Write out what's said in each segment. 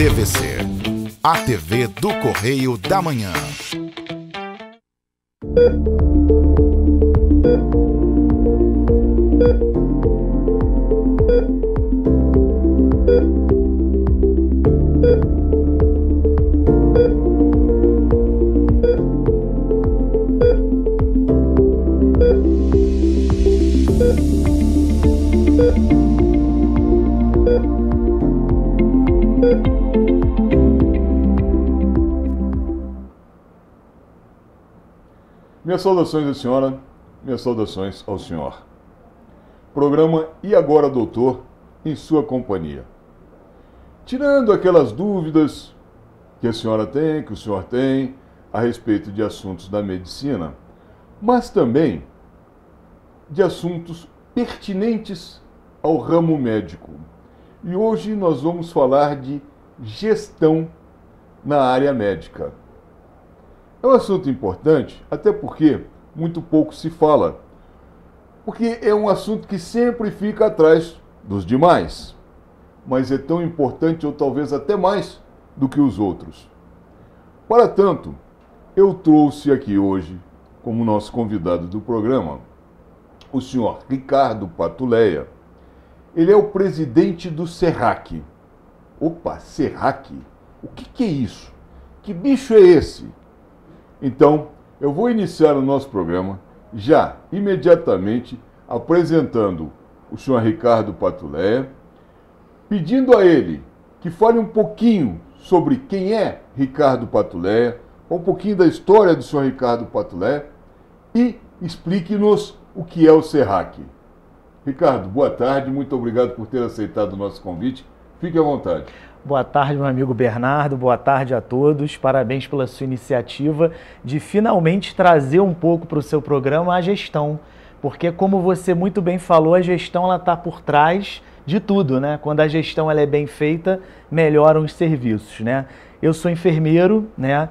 TVC, a TV do Correio da Manhã. Minhas saudações à senhora, minhas saudações ao senhor. Programa E Agora, Doutor, em sua companhia. Tirando aquelas dúvidas que a senhora tem, que o senhor tem, a respeito de assuntos da medicina, mas também de assuntos pertinentes ao ramo médico. E hoje nós vamos falar de gestão na área médica. É um assunto importante, até porque muito pouco se fala, porque é um assunto que sempre fica atrás dos demais, mas é tão importante ou talvez até mais do que os outros. Para tanto, eu trouxe aqui hoje, como nosso convidado do programa, o senhor Ricardo Patuleia. Ele é o presidente do SERRAC. Opa, SERRAC? O que é isso? Que bicho é esse? Então, eu vou iniciar o nosso programa já imediatamente apresentando o senhor Ricardo Patuleia, pedindo a ele que fale um pouquinho sobre quem é Ricardo Patuleia, um pouquinho da história do senhor Ricardo Patuleia e explique-nos o que é o SERRAC. Ricardo, boa tarde, muito obrigado por ter aceitado o nosso convite. Fique à vontade. Boa tarde, meu amigo Bernardo, boa tarde a todos. Parabéns pela sua iniciativa de finalmente trazer um pouco para o seu programa a gestão. Porque, como você muito bem falou, a gestão está por trás de tudo, né? Quando a gestão ela é bem feita, melhoram os serviços, né? Eu sou enfermeiro, né?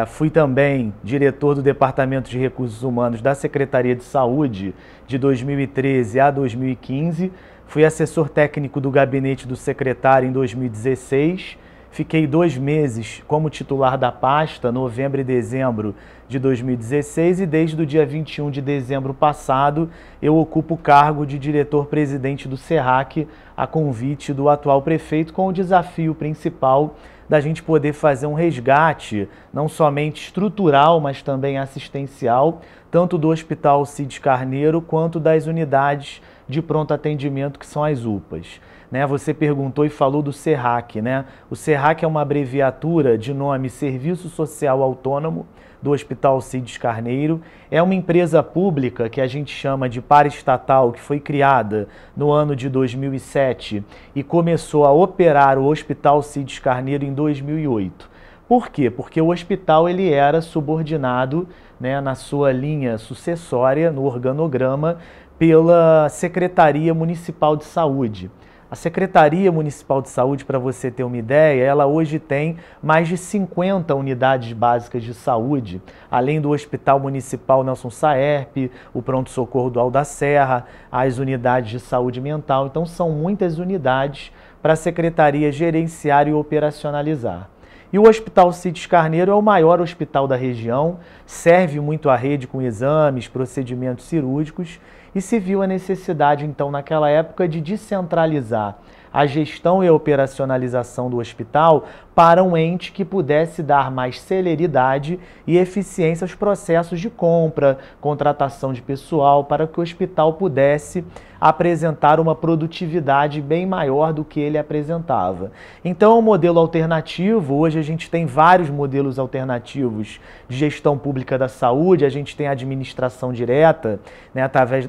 Fui também diretor do Departamento de Recursos Humanos da Secretaria de Saúde de 2013 a 2015. Fui assessor técnico do gabinete do secretário em 2016, fiquei 2 meses como titular da pasta, novembro e dezembro de 2016, e desde o dia 21 de dezembro passado eu ocupo o cargo de diretor-presidente do SERRAC, a convite do atual prefeito, com o desafio principal da gente poder fazer um resgate, não somente estrutural, mas também assistencial, tanto do Hospital Cides Carneiro quanto das unidades de pronto atendimento, que são as UPAs. Você perguntou e falou do SERRAC, né? O SERRAC é uma abreviatura de nome Serviço Social Autônomo do Hospital Cides Carneiro. É uma empresa pública que a gente chama de paraestatal, que foi criada no ano de 2007 e começou a operar o Hospital Cides Carneiro em 2008. Por quê? Porque o hospital ele era subordinado, né, na sua linha sucessória, no organograma, pela Secretaria Municipal de Saúde. A Secretaria Municipal de Saúde, para você ter uma ideia, ela hoje tem mais de 50 unidades básicas de saúde, além do Hospital Municipal Nelson Saerp, o Pronto-Socorro do Alda Serra, as unidades de saúde mental. Então, são muitas unidades para a Secretaria gerenciar e operacionalizar. E o Hospital Cides Carneiro é o maior hospital da região, serve muito à rede com exames, procedimentos cirúrgicos, e se viu a necessidade, então, naquela época, de descentralizar a gestão e a operacionalização do hospital para um ente que pudesse dar mais celeridade e eficiência aos processos de compra, contratação de pessoal, para que o hospital pudesse apresentar uma produtividade bem maior do que ele apresentava. Então, é um modelo alternativo. Hoje a gente tem vários modelos alternativos de gestão pública da saúde. A gente tem a administração direta, né,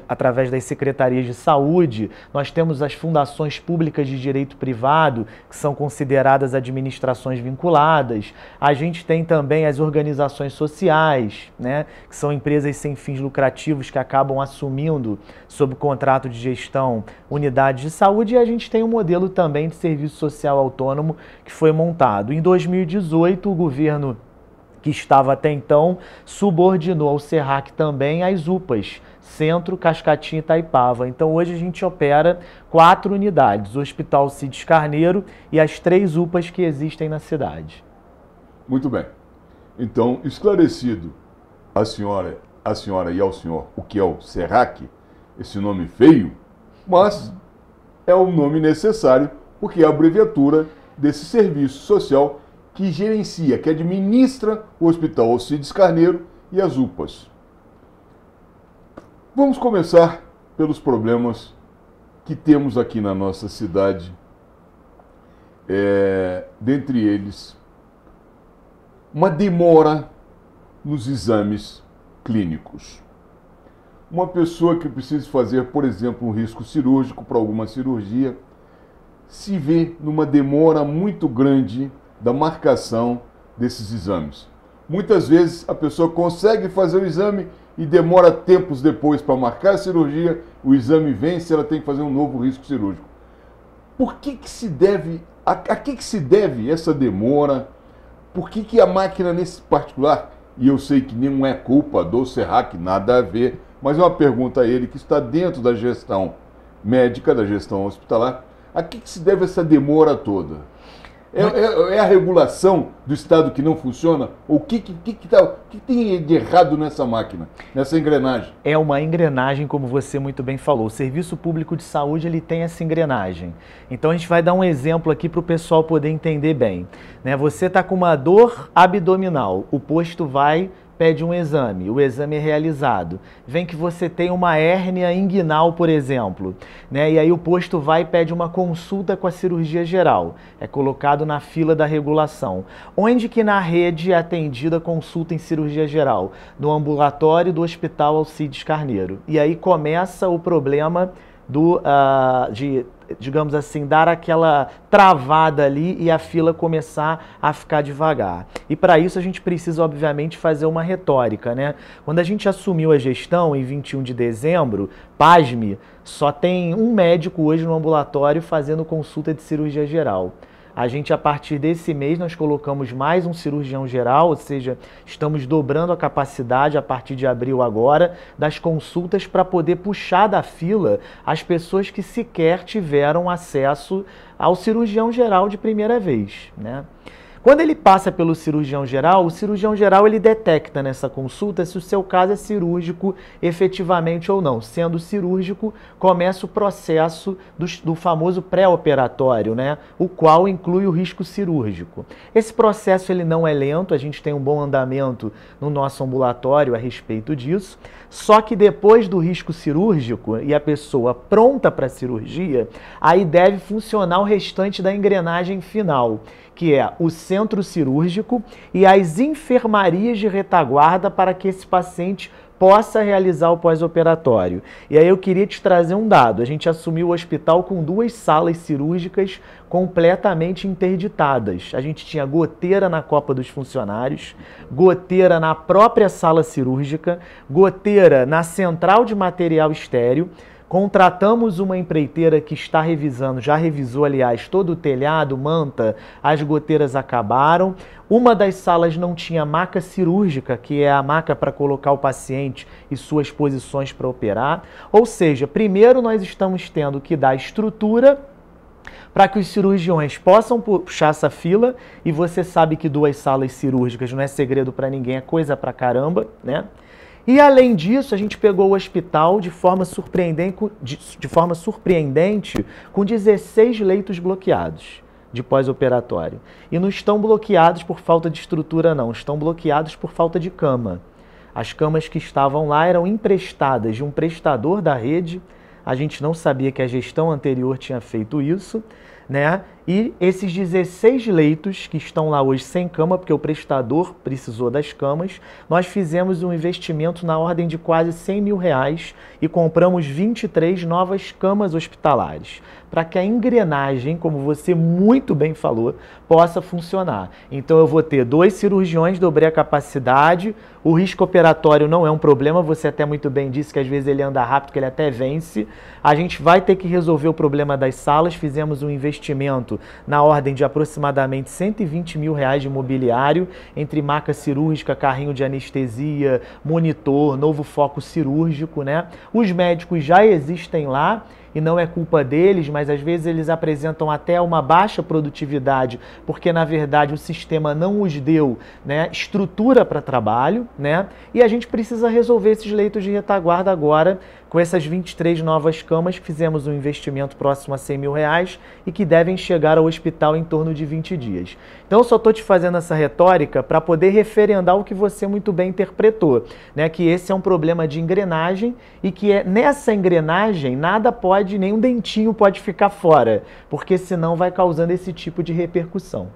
através das secretarias de saúde. Nós temos as fundações públicas de direito privado, que são consideradas administrações vinculadas. A gente tem também as organizações sociais, né, que são empresas sem fins lucrativos que acabam assumindo, sob contrato de gestão, unidades de saúde, e a gente tem um modelo também de serviço social autônomo que foi montado. Em 2018, o governo que estava até então, subordinou ao SERRAC também as UPAs, Centro, Cascatinha e Itaipava. Então hoje a gente opera 4 unidades, o Hospital Cides Carneiro e as 3 UPAs que existem na cidade. Muito bem. Então, esclarecido a senhora e ao senhor o que é o SERRAC, esse nome feio, mas é um nome necessário porque é a abreviatura desse serviço social que gerencia, que administra o Hospital Alcides Carneiro e as UPAs. Vamos começar pelos problemas que temos aqui na nossa cidade. Dentre eles, uma demora nos exames clínicos. Uma pessoa que precisa fazer, por exemplo, um risco cirúrgico para alguma cirurgia, se vê numa demora muito grande da marcação desses exames. Muitas vezes a pessoa consegue fazer o exame e demora tempos depois para marcar a cirurgia, o exame vence, ela tem que fazer um novo risco cirúrgico. Por que se deve, a que se deve essa demora? Por que a máquina nesse particular, e eu sei que não é culpa do SERRAC, nada a ver, mas é uma pergunta a ele que está dentro da gestão médica, da gestão hospitalar, a que se deve essa demora toda? É a regulação do Estado que não funciona? Ou o que tem de errado nessa máquina, nessa engrenagem? É uma engrenagem, como você muito bem falou. O Serviço Público de Saúde ele tem essa engrenagem. Então a gente vai dar um exemplo aqui para o pessoal poder entender bem. Você está com uma dor abdominal, o posto vai, pede um exame, o exame é realizado. Vem que você tem uma hérnia inguinal, por exemplo, e aí o posto vai e pede uma consulta com a cirurgia geral. É colocado na fila da regulação. Onde que na rede é atendida a consulta em cirurgia geral? No ambulatório do Hospital Alcides Carneiro. E aí começa o problema digamos assim, dar aquela travada ali e a fila começar a ficar devagar. E para isso a gente precisa, obviamente, fazer uma retórica, Quando a gente assumiu a gestão em 21 de dezembro, pasme, só tem um médico hoje no ambulatório fazendo consulta de cirurgia geral. A gente, a partir desse mês, nós colocamos mais um cirurgião geral, ou seja, estamos dobrando a capacidade a partir de abril agora das consultas para poder puxar da fila as pessoas que sequer tiveram acesso ao cirurgião geral de primeira vez, Quando ele passa pelo cirurgião geral, o cirurgião geral ele detecta nessa consulta se o seu caso é cirúrgico efetivamente ou não. Sendo cirúrgico, começa o processo do famoso pré-operatório, o qual inclui o risco cirúrgico. Esse processo ele não é lento, a gente tem um bom andamento no nosso ambulatório a respeito disso, só que depois do risco cirúrgico e a pessoa pronta para a cirurgia, aí deve funcionar o restante da engrenagem final, que é o centro cirúrgico e as enfermarias de retaguarda para que esse paciente possa realizar o pós-operatório. E aí eu queria te trazer um dado. A gente assumiu o hospital com 2 salas cirúrgicas completamente interditadas. A gente tinha goteira na copa dos funcionários, goteira na própria sala cirúrgica, goteira na central de material estéreo. Contratamos uma empreiteira que está revisando, já revisou, aliás, todo o telhado, manta, as goteiras acabaram. Uma das salas não tinha maca cirúrgica, que é a maca para colocar o paciente e suas posições para operar. Ou seja, primeiro nós estamos tendo que dar estrutura para que os cirurgiões possam puxar essa fila, e você sabe que 2 salas cirúrgicas não é segredo para ninguém, é coisa pra caramba, E, além disso, a gente pegou o hospital de forma surpreendente com 16 leitos bloqueados de pós-operatório. E não estão bloqueados por falta de estrutura, não. Estão bloqueados por falta de cama. As camas que estavam lá eram emprestadas de um prestador da rede. A gente não sabia que a gestão anterior tinha feito isso, E esses 16 leitos que estão lá hoje sem cama, porque o prestador precisou das camas, nós fizemos um investimento na ordem de quase R$100 mil e compramos 23 novas camas hospitalares, para que a engrenagem, como você muito bem falou, possa funcionar. Então eu vou ter 2 cirurgiões, dobrei a capacidade, o risco operatório não é um problema, você até muito bem disse que às vezes ele anda rápido, que ele até vence. A gente vai ter que resolver o problema das salas, fizemos um investimento investimento na ordem de aproximadamente R$120 mil de mobiliário, entre maca cirúrgica, carrinho de anestesia, monitor, novo foco cirúrgico, né? Os médicos já existem lá, e não é culpa deles, mas às vezes eles apresentam até uma baixa produtividade, porque na verdade o sistema não os deu, né, estrutura para trabalho, né? E a gente precisa resolver esses leitos de retaguarda agora, com essas 23 novas camas que fizemos um investimento próximo a R$100 mil e que devem chegar ao hospital em torno de 20 dias. Então eu só estou te fazendo essa retórica para poder referendar o que você muito bem interpretou, né? Que esse é um problema de engrenagem e que nessa engrenagem nada pode, nenhum dentinho pode ficar fora, porque senão vai causando esse tipo de repercussão.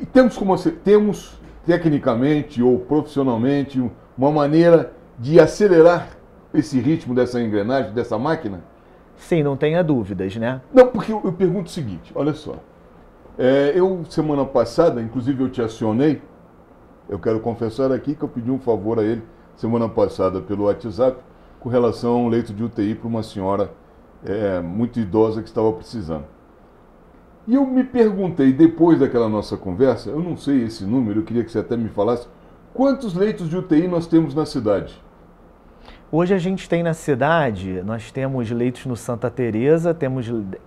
E temos tecnicamente ou profissionalmente uma maneira de acelerar esse ritmo dessa engrenagem, dessa máquina? Sim, não tenha dúvidas, né? Não, porque eu pergunto o seguinte, olha só. Semana passada, inclusive eu te acionei, eu quero confessar aqui que eu pedi um favor a ele, semana passada, pelo WhatsApp, com relação a um leito de UTI para uma senhora muito idosa que estava precisando. E eu me perguntei, depois daquela nossa conversa, eu não sei esse número, eu queria que você até me falasse, quantos leitos de UTI nós temos na cidade? Hoje a gente tem na cidade, nós temos leitos no Santa Teresa,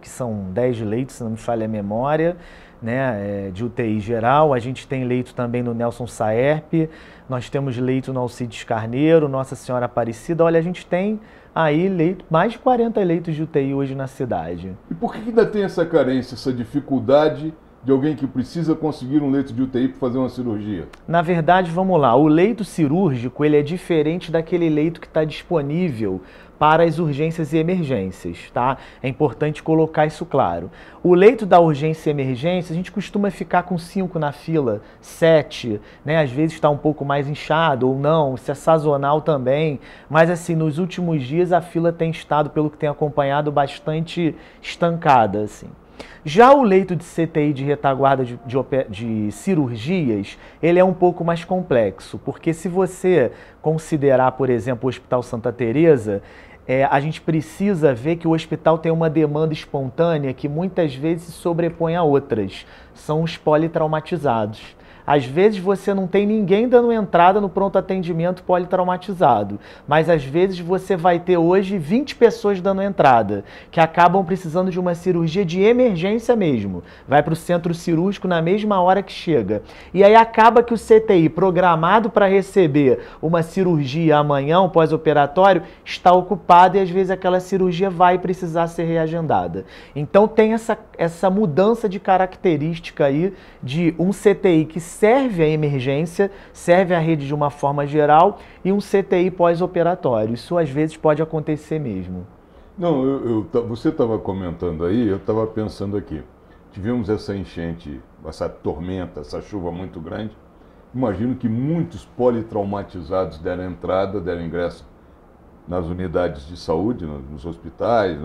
que são 10 leitos, se não me falha a memória, né, de UTI geral. A gente tem leito também no Nelson Saerp, nós temos leito no Alcides Carneiro, Nossa Senhora Aparecida. Olha, a gente tem aí mais de 40 leitos de UTI hoje na cidade. E por que ainda tem essa carência, essa dificuldade de alguém que precisa conseguir um leito de UTI para fazer uma cirurgia? Na verdade, vamos lá, o leito cirúrgico ele é diferente daquele leito que está disponível para as urgências e emergências, tá? É importante colocar isso claro. O leito da urgência e emergência, a gente costuma ficar com 5 na fila, 7, né? Às vezes está um pouco mais inchado ou não, isso é sazonal também, mas assim, nos últimos dias a fila tem estado, pelo que tem acompanhado, bastante estancada, assim. Já o leito de CTI de retaguarda de cirurgias, ele é um pouco mais complexo, porque se você considerar, por exemplo, o Hospital Santa Teresa, a gente precisa ver que o hospital tem uma demanda espontânea que muitas vezes se sobrepõe a outras, são os politraumatizados. Às vezes você não tem ninguém dando entrada no pronto atendimento politraumatizado, mas às vezes você vai ter hoje 20 pessoas dando entrada, que acabam precisando de uma cirurgia de emergência mesmo. Vai para o centro cirúrgico na mesma hora que chega. E aí acaba que o CTI, programado para receber uma cirurgia amanhã, um pós-operatório, está ocupado e às vezes aquela cirurgia vai precisar ser reagendada. Então tem essa mudança de característica aí de um CTI que serve a emergência, serve a rede de uma forma geral e um CTI pós-operatório. Isso às vezes pode acontecer mesmo. Não, você estava comentando aí, eu estava pensando aqui. Tivemos essa enchente, essa tormenta, essa chuva muito grande. Imagino que muitos politraumatizados deram entrada, deram ingresso nas unidades de saúde, nos hospitais,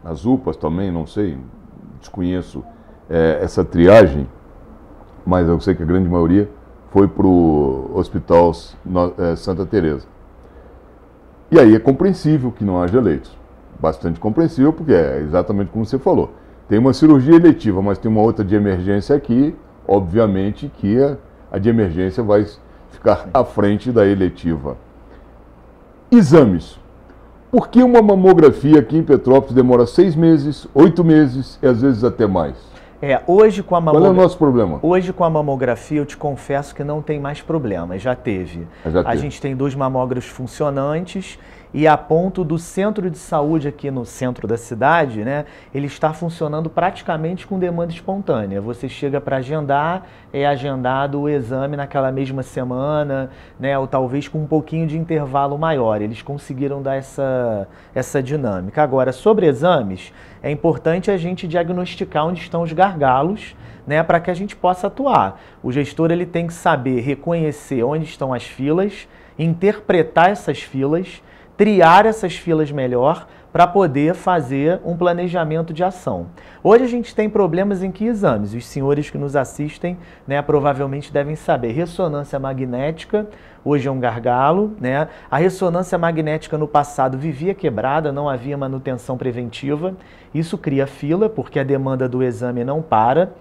nas UPAs também, não sei, desconheço essa triagem. Mas eu sei que a grande maioria foi para o Hospital Santa Teresa. E aí é compreensível que não haja leitos. Bastante compreensível, porque é exatamente como você falou. Tem uma cirurgia eletiva, mas tem uma outra de emergência aqui. Obviamente que a de emergência vai ficar à frente da eletiva. Exames. Por que uma mamografia aqui em Petrópolis demora 6 meses, 8 meses e às vezes até mais? Hoje com a mamografia, qual é o nosso problema? Hoje com a mamografia eu te confesso que não tem mais problema, já teve. A gente tem 2 mamógrafos funcionantes e a ponto do centro de saúde aqui no centro da cidade, né, ele está funcionando praticamente com demanda espontânea. Você chega para agendar, é agendado o exame naquela mesma semana, né, ou talvez com um pouquinho de intervalo maior. Eles conseguiram dar essa dinâmica. Agora, sobre exames, é importante a gente diagnosticar onde estão os gargalos, né, para que a gente possa atuar. O gestor ele tem que saber reconhecer onde estão as filas, interpretar essas filas, triar essas filas melhor para poder fazer um planejamento de ação. Hoje a gente tem problemas em que exames? Os senhores que nos assistem, né, provavelmente devem saber. Ressonância magnética, hoje é um gargalo, né? A ressonância magnética no passado vivia quebrada, não havia manutenção preventiva. Isso cria fila, porque a demanda do exame não para.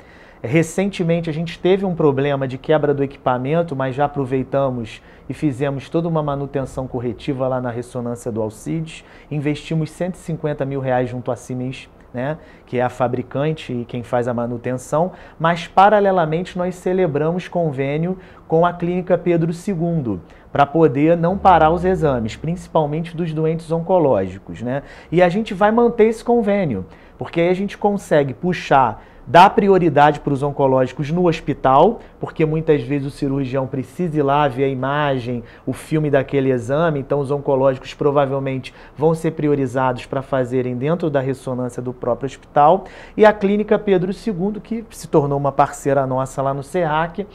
Recentemente a gente teve um problema de quebra do equipamento, mas já aproveitamos e fizemos toda uma manutenção corretiva lá na ressonância do Alcides. Investimos R$150 mil junto à Siemens, né, que é a fabricante e quem faz a manutenção, mas paralelamente nós celebramos convênio com a Clínica Pedro II, para poder não parar os exames, principalmente dos doentes oncológicos, né? E a gente vai manter esse convênio, porque aí a gente consegue puxar, dar prioridade para os oncológicos no hospital, porque muitas vezes o cirurgião precisa ir lá ver a imagem, o filme daquele exame, então os oncológicos provavelmente vão ser priorizados para fazerem dentro da ressonância do próprio hospital. E a Clínica Pedro II, que se tornou uma parceira nossa lá no SEAC,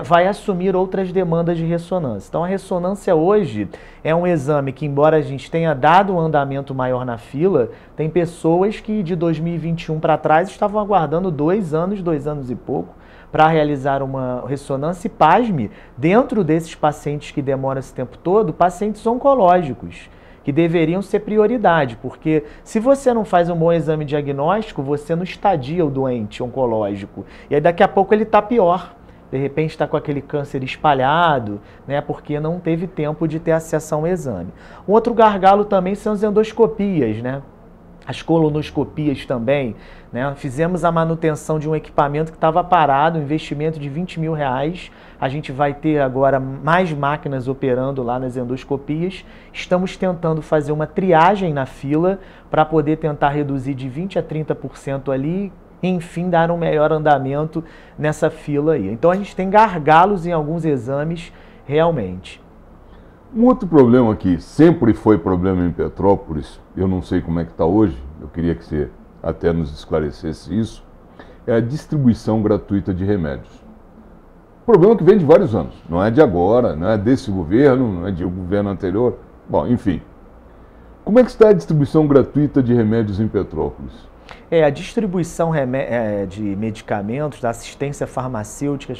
vai assumir outras demandas de ressonância. Então a ressonância hoje é um exame que, embora a gente tenha dado um andamento maior na fila, tem pessoas que de 2021 para trás estavam aguardando 2 anos e pouco, para realizar uma ressonância e, pasme, dentro desses pacientes que demoram esse tempo todo, pacientes oncológicos, que deveriam ser prioridade, porque se você não faz um bom exame diagnóstico, você não estadia o doente oncológico, e aí daqui a pouco ele está pior. De repente está com aquele câncer espalhado, né, porque não teve tempo de ter acesso ao exame. Um outro gargalo também são as endoscopias, né? As colonoscopias também, né? Fizemos a manutenção de um equipamento que estava parado, um investimento de R$20 mil. A gente vai ter agora mais máquinas operando lá nas endoscopias. Estamos tentando fazer uma triagem na fila para poder tentar reduzir de 20% a 30% ali, enfim, dar um melhor andamento nessa fila aí. Então a gente tem gargalos em alguns exames, realmente. Um outro problema que sempre foi problema em Petrópolis, eu não sei como é que está hoje, eu queria que você até nos esclarecesse isso, é a distribuição gratuita de remédios. Problema que vem de vários anos, não é de agora, não é desse governo, não é de um governo anterior, bom, enfim. Como é que está a distribuição gratuita de remédios em Petrópolis? A distribuição de medicamentos, da assistência farmacêutica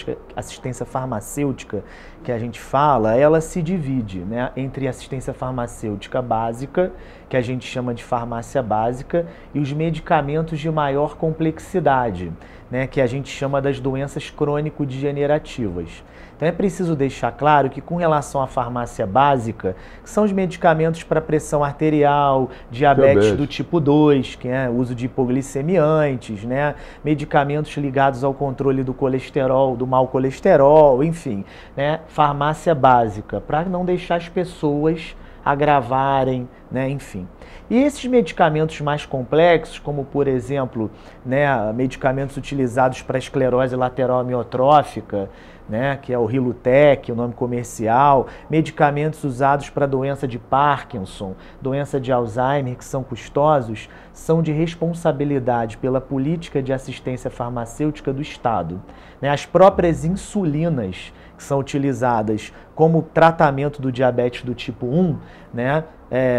que a gente fala, ela se divide, né, entre assistência farmacêutica básica, que a gente chama de farmácia básica, e os medicamentos de maior complexidade, né, que a gente chama das doenças crônico-degenerativas. Então é preciso deixar claro que, com relação à farmácia básica, que são os medicamentos para pressão arterial, diabetes do tipo 2, que é o uso de hipoglicemiantes, né? Medicamentos ligados ao controle do colesterol, do mau colesterol, enfim, né? Farmácia básica, para não deixar as pessoas agravarem, né? Enfim. E esses medicamentos mais complexos, como por exemplo, né, medicamentos utilizados para esclerose lateral amiotrófica, né, que é o Rilutec, o nome comercial, medicamentos usados para doença de Parkinson, doença de Alzheimer, que são custosos, são de responsabilidade pela política de assistência farmacêutica do Estado. Né, as próprias insulinas, que são utilizadas como tratamento do diabetes do tipo 1, né,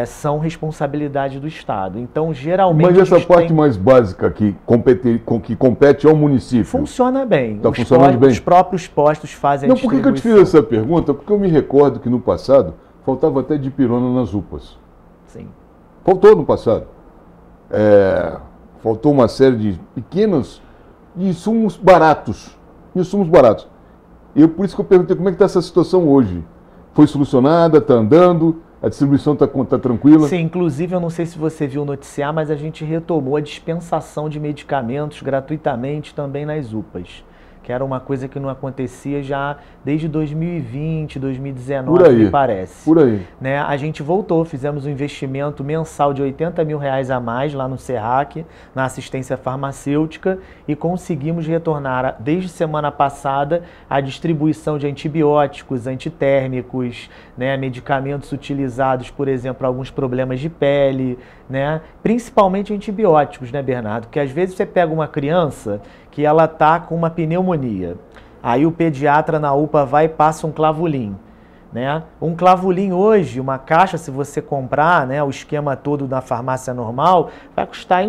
são responsabilidade do Estado. Então, geralmente... Mas essa parte mais básica que compete ao município... Funciona bem. Está funcionando bem? Os próprios postos fazem a distribuição. Por que eu te fiz essa pergunta? Porque eu me recordo que no passado faltava até dipirona nas UPAs. Sim. Faltou no passado. Faltou uma série de pequenos insumos baratos. E por isso que eu perguntei como é que está essa situação hoje. Foi solucionada, está andando... A distribuição está tranquila? Sim, inclusive eu não sei se você viu noticiar, mas a gente retomou a dispensação de medicamentos gratuitamente também nas UPAs, que era uma coisa que não acontecia já desde 2020, 2019, me parece. Por aí. Né? A gente voltou, fizemos um investimento mensal de R$80 mil a mais lá no SEAC, na assistência farmacêutica, e conseguimos retornar, desde semana passada, a distribuição de antibióticos, antitérmicos, né? Medicamentos utilizados, por exemplo, para alguns problemas de pele, né? Principalmente antibióticos, né, Bernardo? Porque às vezes você pega uma criança que ela está com uma pneumonia, aí o pediatra na UPA vai e passa um Clavulin, né? Um Clavulin hoje, uma caixa, se você comprar, né, o esquema todo na farmácia normal, vai custar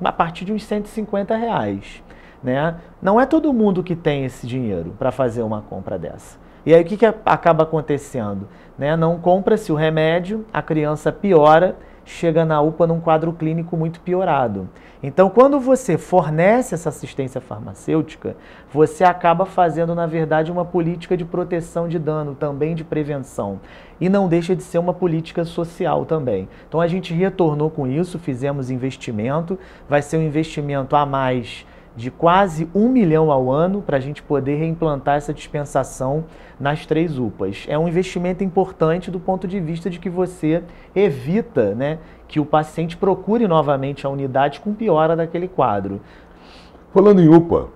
a partir de uns R$150. Né? Não é todo mundo que tem esse dinheiro para fazer uma compra dessa. E aí o que acaba acontecendo? Né? Não compra-se o remédio, a criança piora, chega na UPA num quadro clínico muito piorado. Então, quando você fornece essa assistência farmacêutica, você acaba fazendo, na verdade, uma política de proteção de dano, também de prevenção. E não deixa de ser uma política social também. Então, a gente retornou com isso, fizemos investimento, vai ser um investimento a mais de quase 1 milhão ao ano para a gente poder reimplantar essa dispensação nas 3 UPAs. É um investimento importante do ponto de vista de que você evita, né, que o paciente procure novamente a unidade com piora daquele quadro. Falando em UPA,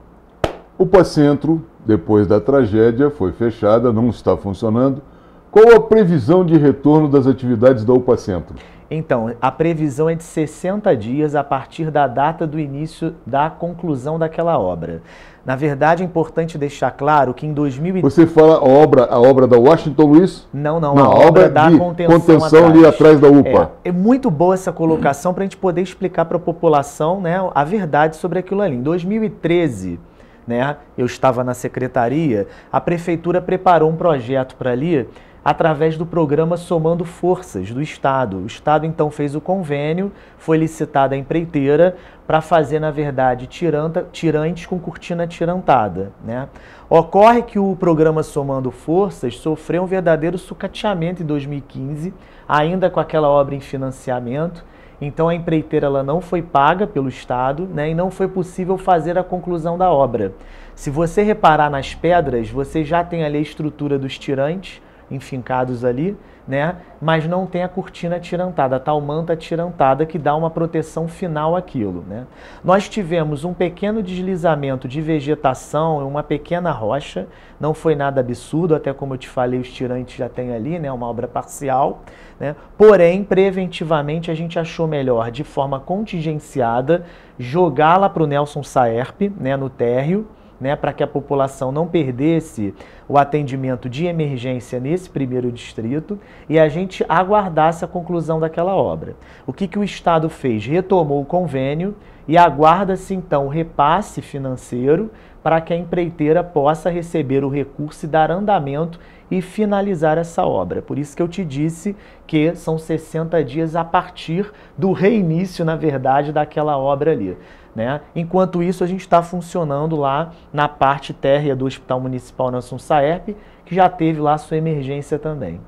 UPA Centro, depois da tragédia, foi fechada, não está funcionando. Qual a previsão de retorno das atividades da UPA Centro? Então, a previsão é de 60 dias a partir da data do início da conclusão daquela obra. Na verdade, é importante deixar claro que em 2000... Você fala a obra da Washington Luiz? Não, a obra da contenção ali atrás da UPA. É muito boa essa colocação para a gente poder explicar para a população, né, a verdade sobre aquilo ali. Em 2013, né, eu estava na secretaria, a prefeitura preparou um projeto para ali, através do programa Somando Forças do Estado. O Estado, então, fez o convênio, foi licitada a empreiteira para fazer, na verdade, tirantes com cortina tirantada, né? Ocorre que o programa Somando Forças sofreu um verdadeiro sucateamento em 2015, ainda com aquela obra em financiamento. Então, a empreiteira ela não foi paga pelo Estado, né, e não foi possível fazer a conclusão da obra. Se você reparar nas pedras, você já tem ali a estrutura dos tirantes, enfincados ali, né? Mas não tem a cortina tirantada, a tal manta tirantada que dá uma proteção final àquilo, né? Nós tivemos um pequeno deslizamento de vegetação, uma pequena rocha, não foi nada absurdo, até como eu te falei, os tirantes já tem ali, né? Uma obra parcial, né? Porém, preventivamente, a gente achou melhor, de forma contingenciada, jogá-la para o Nelson Saerp, né? No térreo, né, para que a população não perdesse o atendimento de emergência nesse primeiro distrito e a gente aguardasse a conclusão daquela obra. O que o Estado fez? Retomou o convênio e aguarda-se então o repasse financeiro para que a empreiteira possa receber o recurso e dar andamento e finalizar essa obra. Por isso que eu te disse que são 60 dias a partir do reinício, na verdade, daquela obra ali. Né? Enquanto isso, a gente está funcionando lá na parte térrea do Hospital Municipal Nelson Saerp, que já teve lá sua emergência também.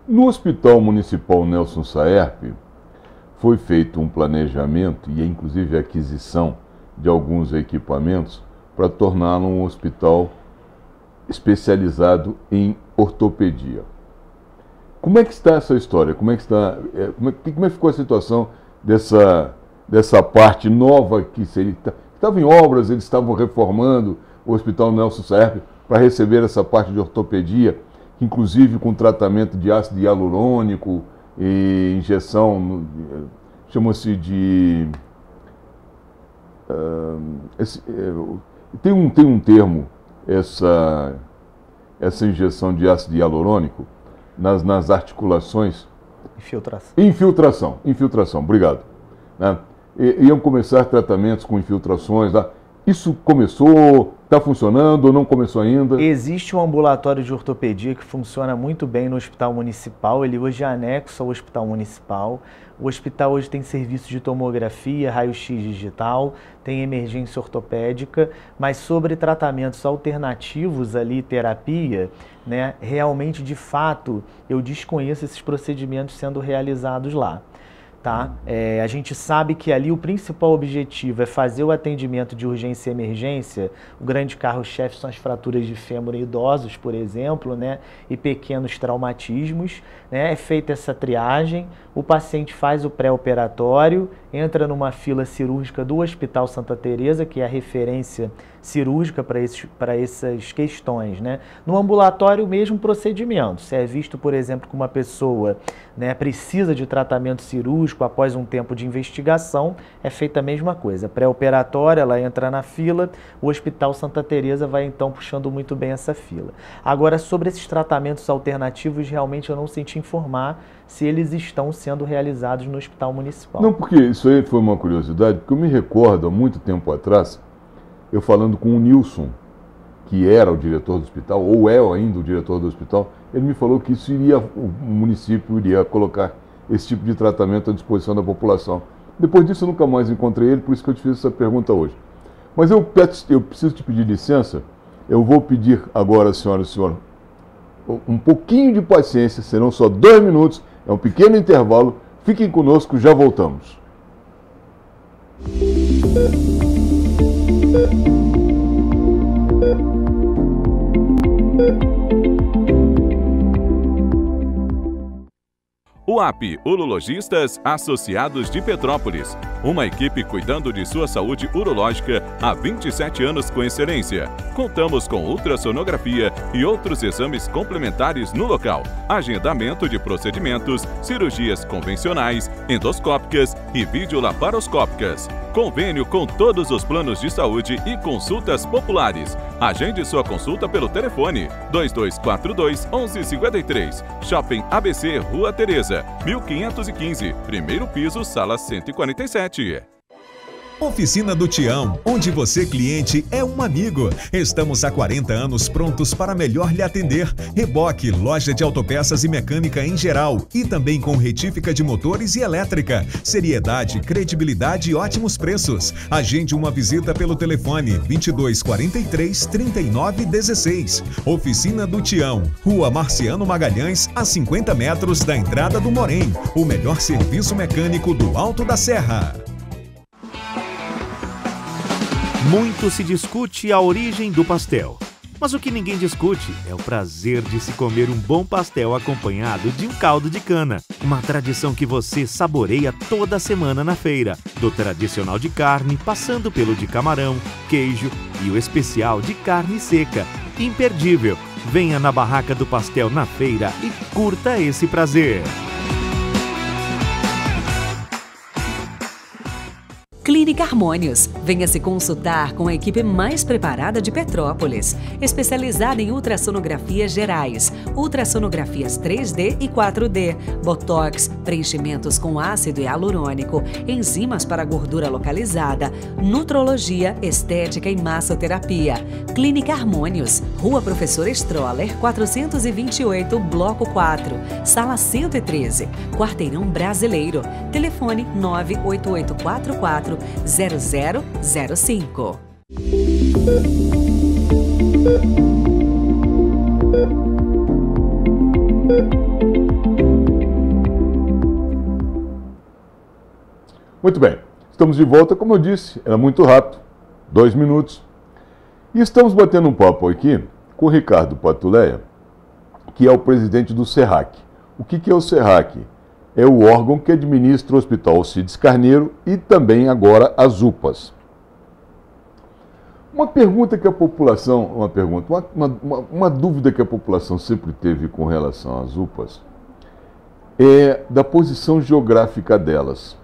No Hospital Municipal Nelson Saerp, foi feito um planejamento e inclusive a aquisição de alguns equipamentos para torná-lo um hospital especializado em ortopedia. Como é que está essa história? Como é que ficou a situação dessa parte nova que seria, estava em obras, eles estavam reformando o Hospital Nelson Saerp para receber essa parte de ortopedia, inclusive com tratamento de ácido hialurônico e injeção, chama-se de... tem um termo, essa injeção de ácido hialurônico nas articulações. Infiltração, obrigado. Né? Iam começar tratamentos com infiltrações. Tá? Isso começou, está funcionando ou não começou ainda? Existe um ambulatório de ortopedia que funciona muito bem no Hospital Municipal, ele hoje é anexo ao Hospital Municipal. O hospital hoje tem serviço de tomografia, raio-x digital, tem emergência ortopédica, mas sobre tratamentos alternativos ali, terapia, né, realmente, de fato, eu desconheço esses procedimentos sendo realizados lá. Tá? A gente sabe que ali o principal objetivo é fazer o atendimento de urgência e emergência. O grande carro-chefe são as fraturas de fêmur em idosos, por exemplo, né? E pequenos traumatismos. Né? É feita essa triagem, o paciente faz o pré-operatório, entra numa fila cirúrgica do Hospital Santa Teresa, que é a referência cirúrgica para essas questões, né? No ambulatório, o mesmo procedimento. Se é visto, por exemplo, que uma pessoa, né, precisa de tratamento cirúrgico após um tempo de investigação, é feita a mesma coisa. Pré-operatória, ela entra na fila, o Hospital Santa Teresa vai então puxando muito bem essa fila. Agora, sobre esses tratamentos alternativos, realmente eu não senti informar se eles estão sendo realizados no Hospital Municipal. Não, porque isso aí foi uma curiosidade, porque eu me recordo, há muito tempo atrás, eu falando com o Nilson, que era o diretor do hospital, ou é ainda o diretor do hospital, ele me falou que isso o município iria colocar esse tipo de tratamento à disposição da população. Depois disso eu nunca mais encontrei ele, por isso que eu te fiz essa pergunta hoje. Mas eu preciso te pedir licença, eu vou pedir agora, senhora e senhor, um pouquinho de paciência, serão só 2 minutos, é um pequeno intervalo, fiquem conosco, já voltamos. UAP, Urologistas Associados de Petrópolis. Uma equipe cuidando de sua saúde urológica há 27 anos com excelência. Contamos com ultrassonografia e outros exames complementares no local. Agendamento de procedimentos, cirurgias convencionais, endoscópicas e videolaparoscópicas. Convênio com todos os planos de saúde e consultas populares. Agende sua consulta pelo telefone 2242-1153. Shopping ABC, Rua Teresa, 1515, primeiro piso, sala 147. Oficina do Tião, onde você, cliente, é um amigo. Estamos há 40 anos prontos para melhor lhe atender. Reboque, loja de autopeças e mecânica em geral. E também com retífica de motores e elétrica. Seriedade, credibilidade e ótimos preços. Agende uma visita pelo telefone 2243-3916. Oficina do Tião, Rua Marciano Magalhães, a 50 metros da entrada do Morém. O melhor serviço mecânico do Alto da Serra. Muito se discute a origem do pastel, mas o que ninguém discute é o prazer de se comer um bom pastel acompanhado de um caldo de cana. Uma tradição que você saboreia toda semana na feira, do tradicional de carne, passando pelo de camarão, queijo e o especial de carne seca. Imperdível! Venha na Barraca do Pastel na feira e curta esse prazer! Clínica Harmônios. Venha se consultar com a equipe mais preparada de Petrópolis, especializada em ultrassonografias gerais, ultrassonografias 3D e 4D, botox, preenchimentos com ácido hialurônico, enzimas para gordura localizada, nutrologia, estética e massoterapia. Clínica Harmônios, Rua Professor Stroller, 428, Bloco 4, Sala 113, Quarteirão Brasileiro. Telefone 98844 0005. Muito bem, estamos de volta, como eu disse, era muito rápido, 2 minutos. E estamos batendo um papo aqui com o Ricardo Patuleia, que é o presidente do SERRAC. O que é o SERRAC? É o órgão que administra o Hospital Alcides Carneiro e também agora as UPAs. Uma pergunta que a população, uma dúvida que a população sempre teve com relação às UPAs é da posição geográfica delas.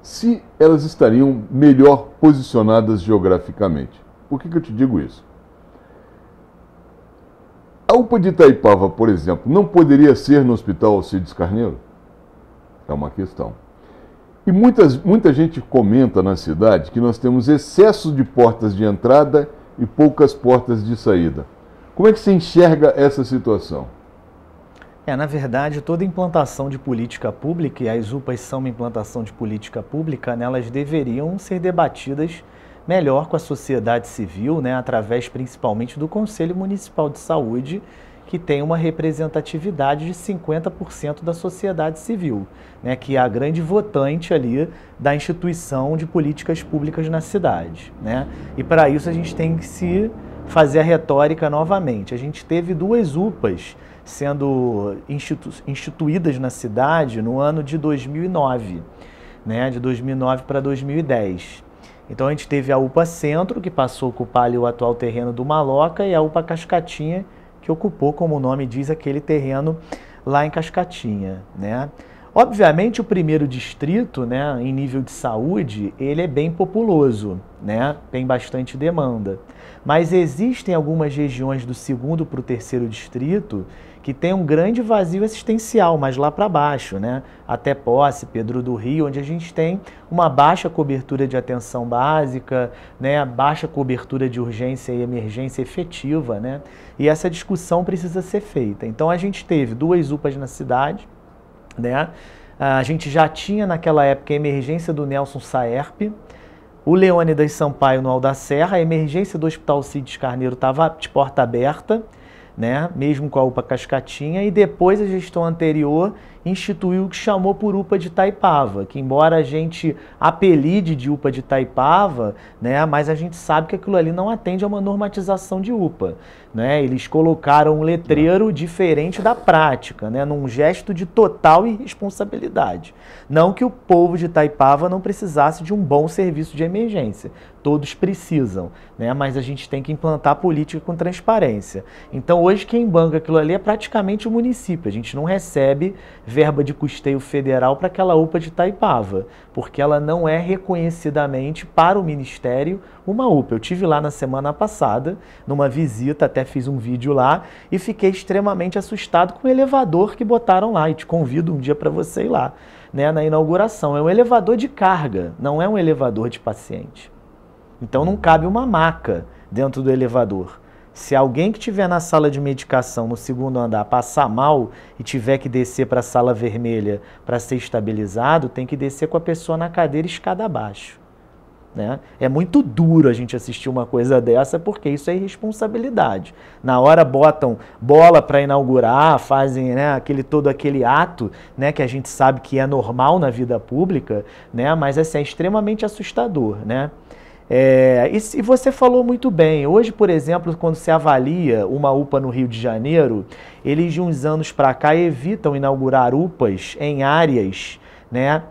Se elas estariam melhor posicionadas geograficamente. Por que eu te digo isso? A UPA de Itaipava, por exemplo, não poderia ser no Hospital Alcides Carneiro? É uma questão. E muita gente comenta na cidade que nós temos excesso de portas de entrada e poucas portas de saída. Como é que você enxerga essa situação? Na verdade, toda implantação de política pública, e as UPAs são uma implantação de política pública, né, elas deveriam ser debatidas melhor com a sociedade civil, né, através principalmente do Conselho Municipal de Saúde, que tem uma representatividade de 50% da sociedade civil, né, que é a grande votante ali da instituição de políticas públicas na cidade, né? E para isso a gente tem que se fazer a retórica novamente. A gente teve 2 UPAs sendo instituídas na cidade no ano de 2009. né, de 2009 para 2010. Então a gente teve a UPA Centro, que passou a ocupar ali o atual terreno do Maloca, e a UPA Cascatinha, que ocupou, como o nome diz, aquele terreno lá em Cascatinha, né? Obviamente o primeiro distrito, né, em nível de saúde, ele é bem populoso, né? Tem bastante demanda. Mas existem algumas regiões do segundo para o terceiro distrito que tem um grande vazio assistencial, mas lá para baixo, né? Até Posse, Pedro do Rio, onde a gente tem uma baixa cobertura de atenção básica, né? Baixa cobertura de urgência e emergência efetiva, né? E essa discussão precisa ser feita. Então a gente teve 2 UPAs na cidade, né? A gente já tinha naquela época a emergência do Nelson Saerp, o Leônidas Sampaio no Aldacerra, a emergência do Hospital Cides Carneiro estava de porta aberta, né? Mesmo com a UPA Cascatinha, e depois a gestão anterior instituiu o que chamou por UPA de Itaipava, que embora a gente apelide de UPA de Itaipava, né, mas a gente sabe que aquilo ali não atende a uma normatização de UPA, né? Eles colocaram um letreiro diferente da prática, né, num gesto de total irresponsabilidade. Não que o povo de Itaipava não precisasse de um bom serviço de emergência, todos precisam, né, mas a gente tem que implantar política com transparência. Então hoje quem banca aquilo ali é praticamente o município, a gente não recebe verba de custeio federal para aquela UPA de Itaipava, porque ela não é reconhecidamente para o Ministério uma UPA. Eu tive lá na semana passada, numa visita, até fiz um vídeo lá, e fiquei extremamente assustado com o elevador que botaram lá, e te convido um dia para você ir lá, né, na inauguração. É um elevador de carga, não é um elevador de paciente. Então não cabe uma maca dentro do elevador. Se alguém que estiver na sala de medicação no segundo andar passar mal e tiver que descer para a sala vermelha para ser estabilizado, tem que descer com a pessoa na cadeira escada abaixo, né? É muito duro a gente assistir uma coisa dessa, porque isso é irresponsabilidade. Na hora botam bola para inaugurar, fazem, né, todo aquele ato, né, que a gente sabe que é normal na vida pública, né, mas assim, é extremamente assustador, né? E você falou muito bem, hoje, por exemplo, quando se avalia uma UPA no Rio de Janeiro, eles de uns anos para cá evitam inaugurar UPAs em áreas, né,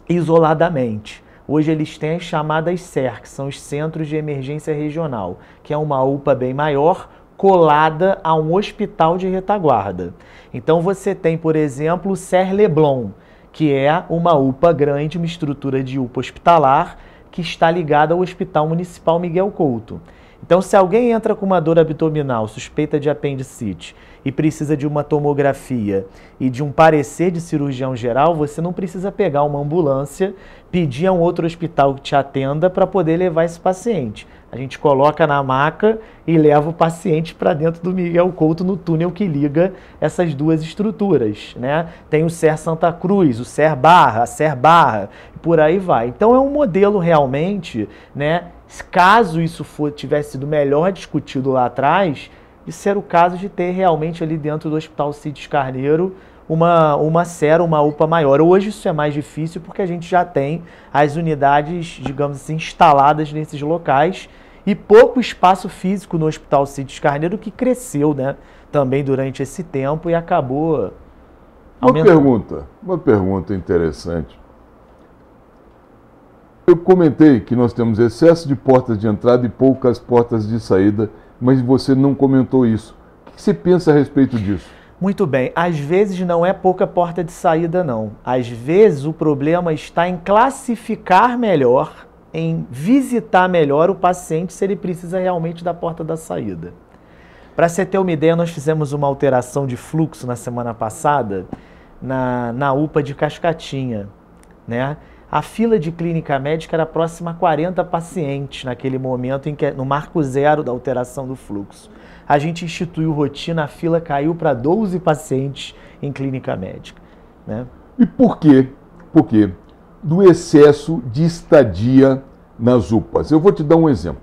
isoladamente. Hoje eles têm as chamadas CER, que são os Centros de Emergência Regional, que é uma UPA bem maior, colada a um hospital de retaguarda. Então você tem, por exemplo, o CER Leblon, que é uma UPA grande, uma estrutura de UPA hospitalar, que está ligada ao Hospital Municipal Miguel Couto. Então, se alguém entra com uma dor abdominal, suspeita de apendicite, e precisa de uma tomografia e de um parecer de cirurgião geral, você não precisa pegar uma ambulância, pedir a um outro hospital que te atenda para poder levar esse paciente. A gente coloca na maca e leva o paciente para dentro do Miguel Couto, no túnel que liga essas duas estruturas, né? Tem o CER Santa Cruz, o CER Barra, a CER Barra, e por aí vai. Então é um modelo realmente, né? Caso isso tivesse sido melhor discutido lá atrás, isso era o caso de ter realmente ali dentro do Hospital Cides Carneiro uma CER, uma UPA maior. Hoje isso é mais difícil porque a gente já tem as unidades, digamos assim, instaladas nesses locais e pouco espaço físico no Hospital Cides Carneiro, que cresceu, né, também durante esse tempo e acabou aumentando. Uma pergunta interessante. Eu comentei que nós temos excesso de portas de entrada e poucas portas de saída, mas você não comentou isso. O que você pensa a respeito disso? Muito bem, às vezes não é pouca porta de saída, não. Às vezes o problema está em classificar melhor, em visitar melhor o paciente se ele precisa realmente da porta da saída. Para você ter uma ideia, nós fizemos uma alteração de fluxo na semana passada na UPA de Cascatinha, né? A fila de clínica médica era próxima a 40 pacientes naquele momento, no marco zero da alteração do fluxo. A gente instituiu rotina, a fila caiu para 12 pacientes em clínica médica, né? E por quê? Por quê? Do excesso de estadia nas UPAs. Eu vou te dar um exemplo.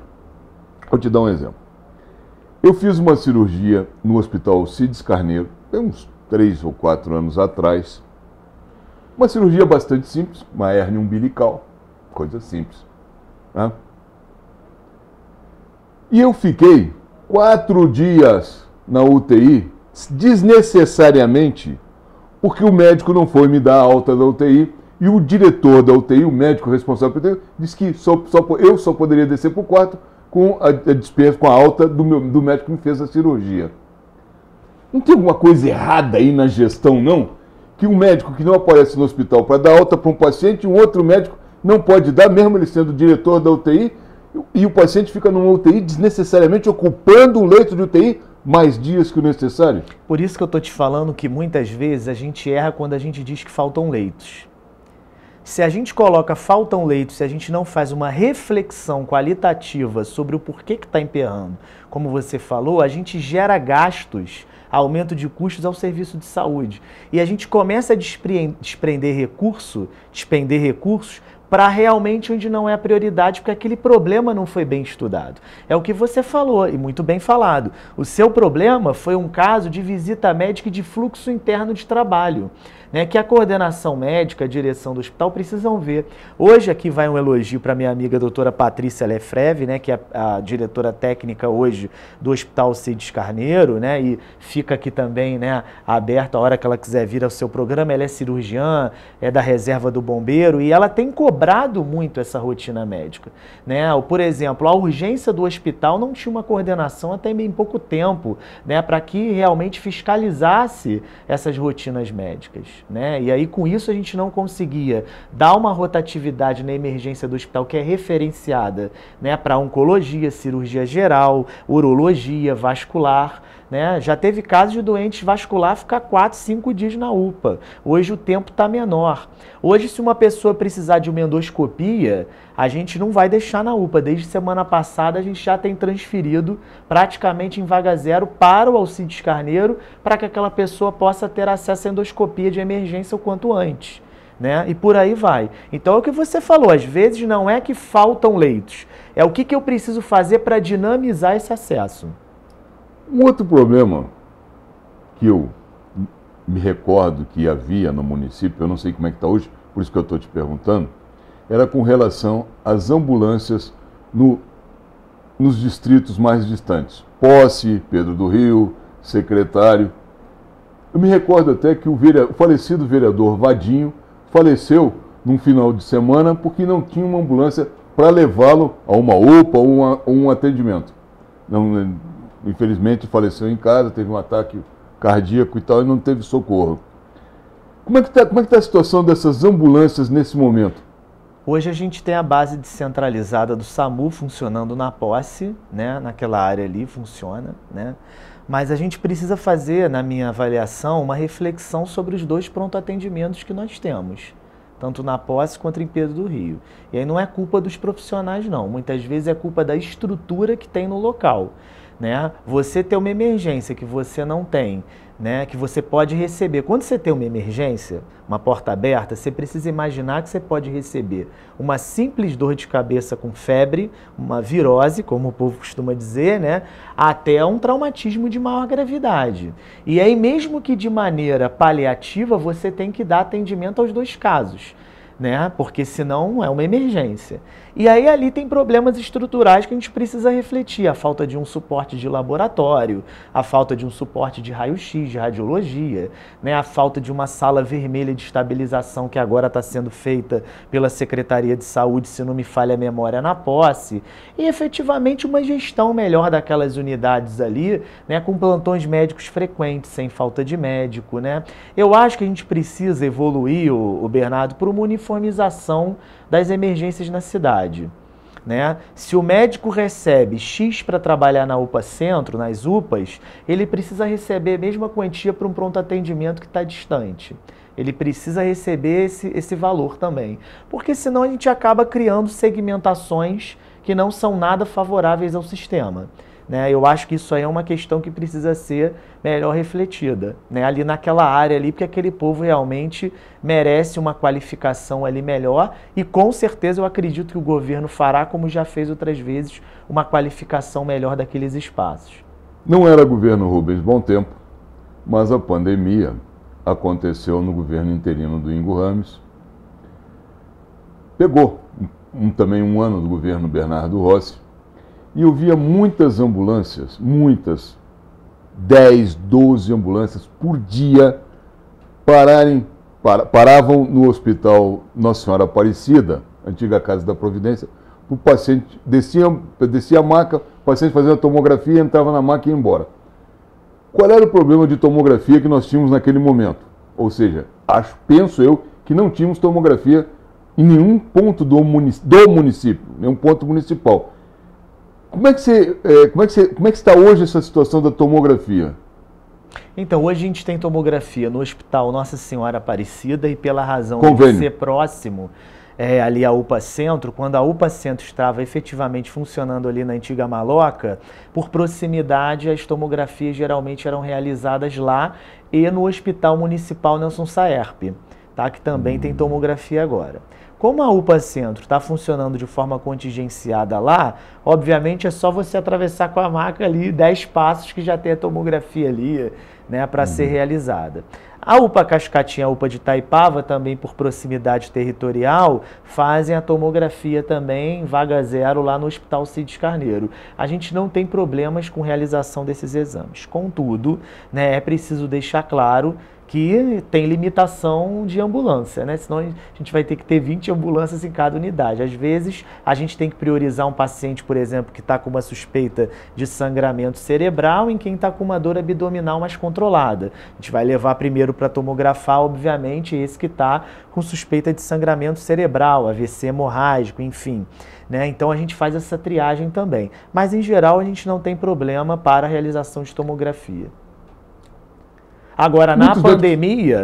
Eu fiz uma cirurgia no Hospital Cides Carneiro, tem uns 3 ou 4 anos atrás. Uma cirurgia bastante simples, uma hérnia umbilical, coisa simples, né? E eu fiquei 4 dias na UTI, desnecessariamente, porque o médico não foi me dar a alta da UTI e o diretor da UTI, o médico responsável por UTI, disse que eu só poderia descer para o quarto com a despesa, com a alta do médico que me fez a cirurgia. Não tem alguma coisa errada aí na gestão, não? Que um médico que não aparece no hospital para dar alta para um paciente, um outro médico não pode dar, mesmo ele sendo diretor da UTI, e o paciente fica numa UTI desnecessariamente ocupando um leito de UTI mais dias que o necessário? Por isso que eu estou te falando que muitas vezes a gente erra quando a gente diz que faltam leitos. Se a gente coloca faltam leitos, se a gente não faz uma reflexão qualitativa sobre o porquê que está emperrando, como você falou, a gente gera gastos, aumento de custos ao serviço de saúde. E a gente começa a despender recursos para realmente onde não é a prioridade, porque aquele problema não foi bem estudado. É o que você falou, e muito bem falado. O seu problema foi um caso de visita médica e de fluxo interno de trabalho, né, que a coordenação médica, a direção do hospital precisam ver. Hoje aqui vai um elogio para minha amiga doutora Patrícia Lefreve, né, que é a diretora técnica hoje do Hospital Cides Carneiro, né, e fica aqui também, né, aberta a hora que ela quiser vir ao seu programa. Ela é cirurgiã, é da reserva do bombeiro e ela tem cobrado muito essa rotina médica, né? Por exemplo, a urgência do hospital não tinha uma coordenação até bem pouco tempo, né, para que realmente fiscalizasse essas rotinas médicas, né? E aí com isso a gente não conseguia dar uma rotatividade na emergência do hospital que é referenciada, né, para oncologia, cirurgia geral, urologia, vascular, né? Já teve casos de doentes vascular ficar 4, 5 dias na UPA. Hoje o tempo está menor. Hoje, se uma pessoa precisar de uma endoscopia, a gente não vai deixar na UPA. Desde semana passada a gente já tem transferido praticamente em vaga zero para o Alcides Carneiro para que aquela pessoa possa ter acesso à endoscopia de emergência o quanto antes, né? E por aí vai. Então é o que você falou, às vezes não é que faltam leitos, é o que eu preciso fazer para dinamizar esse acesso. Um outro problema que eu me recordo que havia no município, eu não sei como é que está hoje, por isso que eu estou te perguntando, era com relação às ambulâncias nos distritos mais distantes. Posse, Pedro do Rio, Secretário. Eu me recordo até que o falecido vereador Vadinho faleceu num final de semana porque não tinha uma ambulância para levá-lo a uma UPA ou um atendimento. Infelizmente faleceu em casa, teve um ataque cardíaco e tal, e não teve socorro. Como é que tá a situação dessas ambulâncias nesse momento? Hoje a gente tem a base descentralizada do SAMU funcionando na Posse, né? Naquela área ali funciona, né? Mas a gente precisa fazer, na minha avaliação, uma reflexão sobre os 2 pronto-atendimentos que nós temos, tanto na Posse quanto em Pedro do Rio. E aí não é culpa dos profissionais, não. Muitas vezes é culpa da estrutura que tem no local, né? Você ter uma emergência que você não tem, né, que você pode receber. Quando você tem uma emergência, uma porta aberta, você precisa imaginar que você pode receber uma simples dor de cabeça com febre, uma virose, como o povo costuma dizer, né, até um traumatismo de maior gravidade. E aí, mesmo que de maneira paliativa, você tem que dar atendimento aos 2 casos, né? Porque senão é uma emergência. E aí ali tem problemas estruturais que a gente precisa refletir, a falta de um suporte de laboratório, a falta de um suporte de raio-x, de radiologia, né? A falta de uma sala vermelha de estabilização que agora está sendo feita pela Secretaria de Saúde, se não me falha a memória, na Posse, e efetivamente uma gestão melhor daquelas unidades ali, né? Com plantões médicos frequentes, sem falta de médico, né? Eu acho que a gente precisa evoluir, o Bernardo, para uma uniformização das emergências na cidade, né? Se o médico recebe X para trabalhar na UPA Centro, nas UPAs, ele precisa receber a mesma quantia para um pronto atendimento que está distante. Ele precisa receber esse valor também, porque senão a gente acaba criando segmentações que não são nada favoráveis ao sistema, né? Eu acho que isso aí é uma questão que precisa ser melhor refletida, né? Ali naquela área ali, porque aquele povo realmente merece uma qualificação ali melhor e com certeza eu acredito que o governo fará, como já fez outras vezes, uma qualificação melhor daqueles espaços. Não era governo Rubens Bom Tempo, mas a pandemia aconteceu no governo interino do Ingo Rames. Pegou também um ano do governo Bernardo Rossi. E eu via muitas ambulâncias, 10, 12 ambulâncias por dia pararem paravam no Hospital Nossa Senhora Aparecida, antiga Casa da Providência, o paciente descia a maca, o paciente fazia a tomografia, entrava na maca e ia embora. Qual era o problema de tomografia que nós tínhamos naquele momento? Ou seja, penso eu que não tínhamos tomografia em nenhum ponto do município, nenhum ponto municipal. Como é que está hoje essa situação da tomografia? Então, hoje a gente tem tomografia no Hospital Nossa Senhora Aparecida e pela razão Convênio. de ser próximo ali a UPA Centro, quando a UPA Centro estava efetivamente funcionando ali na antiga Maloca, por proximidade as tomografias geralmente eram realizadas lá e no Hospital Municipal Nelson Saerp, tá? Que também tem tomografia agora. Como a UPA Centro está funcionando de forma contingenciada lá, obviamente é só você atravessar com a maca ali 10 passos que já tem a tomografia ali, né, para ser realizada. A UPA Cascatinha e a UPA de Itaipava, também por proximidade territorial, fazem a tomografia também, vaga zero, lá no Hospital Cides Carneiro. A gente não tem problemas com realização desses exames. Contudo, né, é preciso deixar claro que tem limitação de ambulância, né? Senão a gente vai ter que ter 20 ambulâncias em cada unidade. Às vezes, a gente tem que priorizar um paciente, por exemplo, que está com uma suspeita de sangramento cerebral em quem está com uma dor abdominal mais controlada. A gente vai levar primeiro para tomografar, obviamente, esse que está com suspeita de sangramento cerebral, AVC hemorrágico, enfim. Né? Então, a gente faz essa triagem também. Mas, em geral, a gente não tem problema para a realização de tomografia. Agora, na pandemia,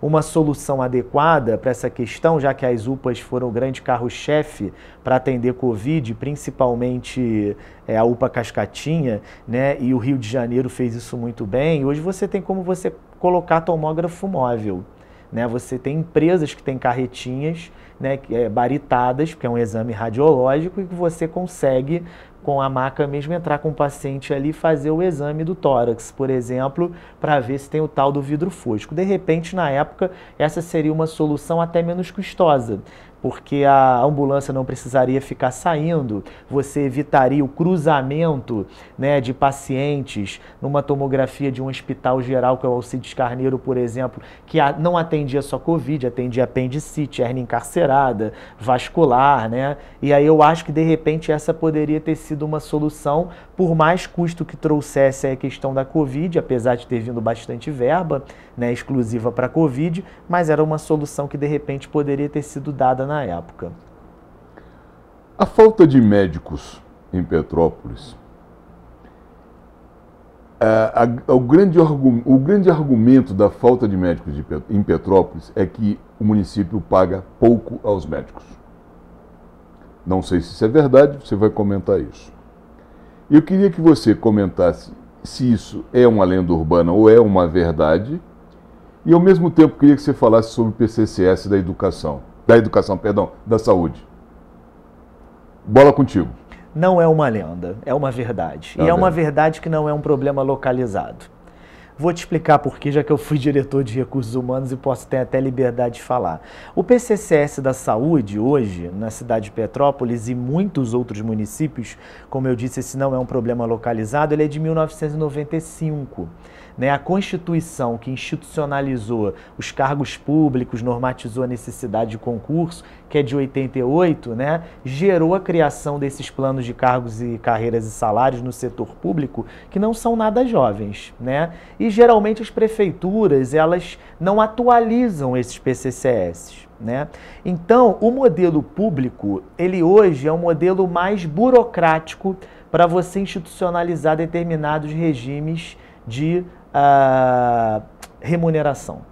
uma solução adequada para essa questão, já que as UPAs foram o grande carro-chefe para atender Covid, principalmente a UPA Cascatinha, né, e o Rio de Janeiro fez isso muito bem, hoje você tem como você colocar tomógrafo móvel. Né? Você tem empresas que têm carretinhas, né, baritadas, porque é um exame radiológico, e que você consegue, com a maca mesmo, entrar com o paciente ali e fazer o exame do tórax, por exemplo, para ver se tem o tal do vidro fosco. De repente, na época, essa seria uma solução até menos custosa, porque a ambulância não precisaria ficar saindo, você evitaria o cruzamento, né, de pacientes numa tomografia de um hospital geral, que é o Alcides Carneiro, por exemplo, que não atendia só Covid, atendia apendicite, hérnia encarcerada, vascular, né? E aí eu acho que, de repente, essa poderia ter sido uma solução, por mais custo que trouxesse a questão da Covid, apesar de ter vindo bastante verba, né, exclusiva para Covid, mas era uma solução que, de repente, poderia ter sido dada na época. A falta de médicos em Petrópolis, o grande argumento da falta de médicos em Petrópolis é que o município paga pouco aos médicos. Não sei se isso é verdade, você vai comentar isso. Eu queria que você comentasse se isso é uma lenda urbana ou é uma verdade, e ao mesmo tempo queria que você falasse sobre o PCCS da saúde. Bola contigo. Não é uma lenda, é uma verdade. E é uma verdade que não é um problema localizado. Vou te explicar por quê, já que eu fui diretor de recursos humanos e posso ter até liberdade de falar. O PCCS da saúde, hoje, na cidade de Petrópolis e muitos outros municípios, como eu disse, esse não é um problema localizado, ele é de 1995. Né, a Constituição que institucionalizou os cargos públicos, normatizou a necessidade de concurso, que é de 88, né, gerou a criação desses planos de cargos e carreiras e salários no setor público, que não são nada jovens. Né? E geralmente as prefeituras, elas não atualizam esses PCCS. Né? Então, o modelo público, ele hoje é um modelo mais burocrático para você institucionalizar determinados regimes de remuneração.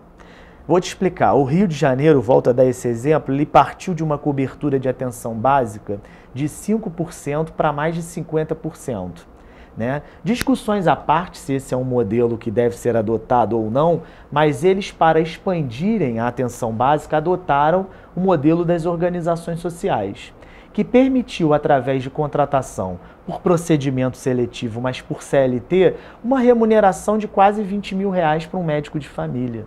Vou te explicar. O Rio de Janeiro, volto a dar esse exemplo, ele partiu de uma cobertura de atenção básica de 5% para mais de 50%. Né? Discussões à parte se esse é um modelo que deve ser adotado ou não, mas eles, para expandirem a atenção básica, adotaram o modelo das organizações sociais, que permitiu, através de contratação por procedimento seletivo, mas por CLT, uma remuneração de quase R$20 mil para um médico de família.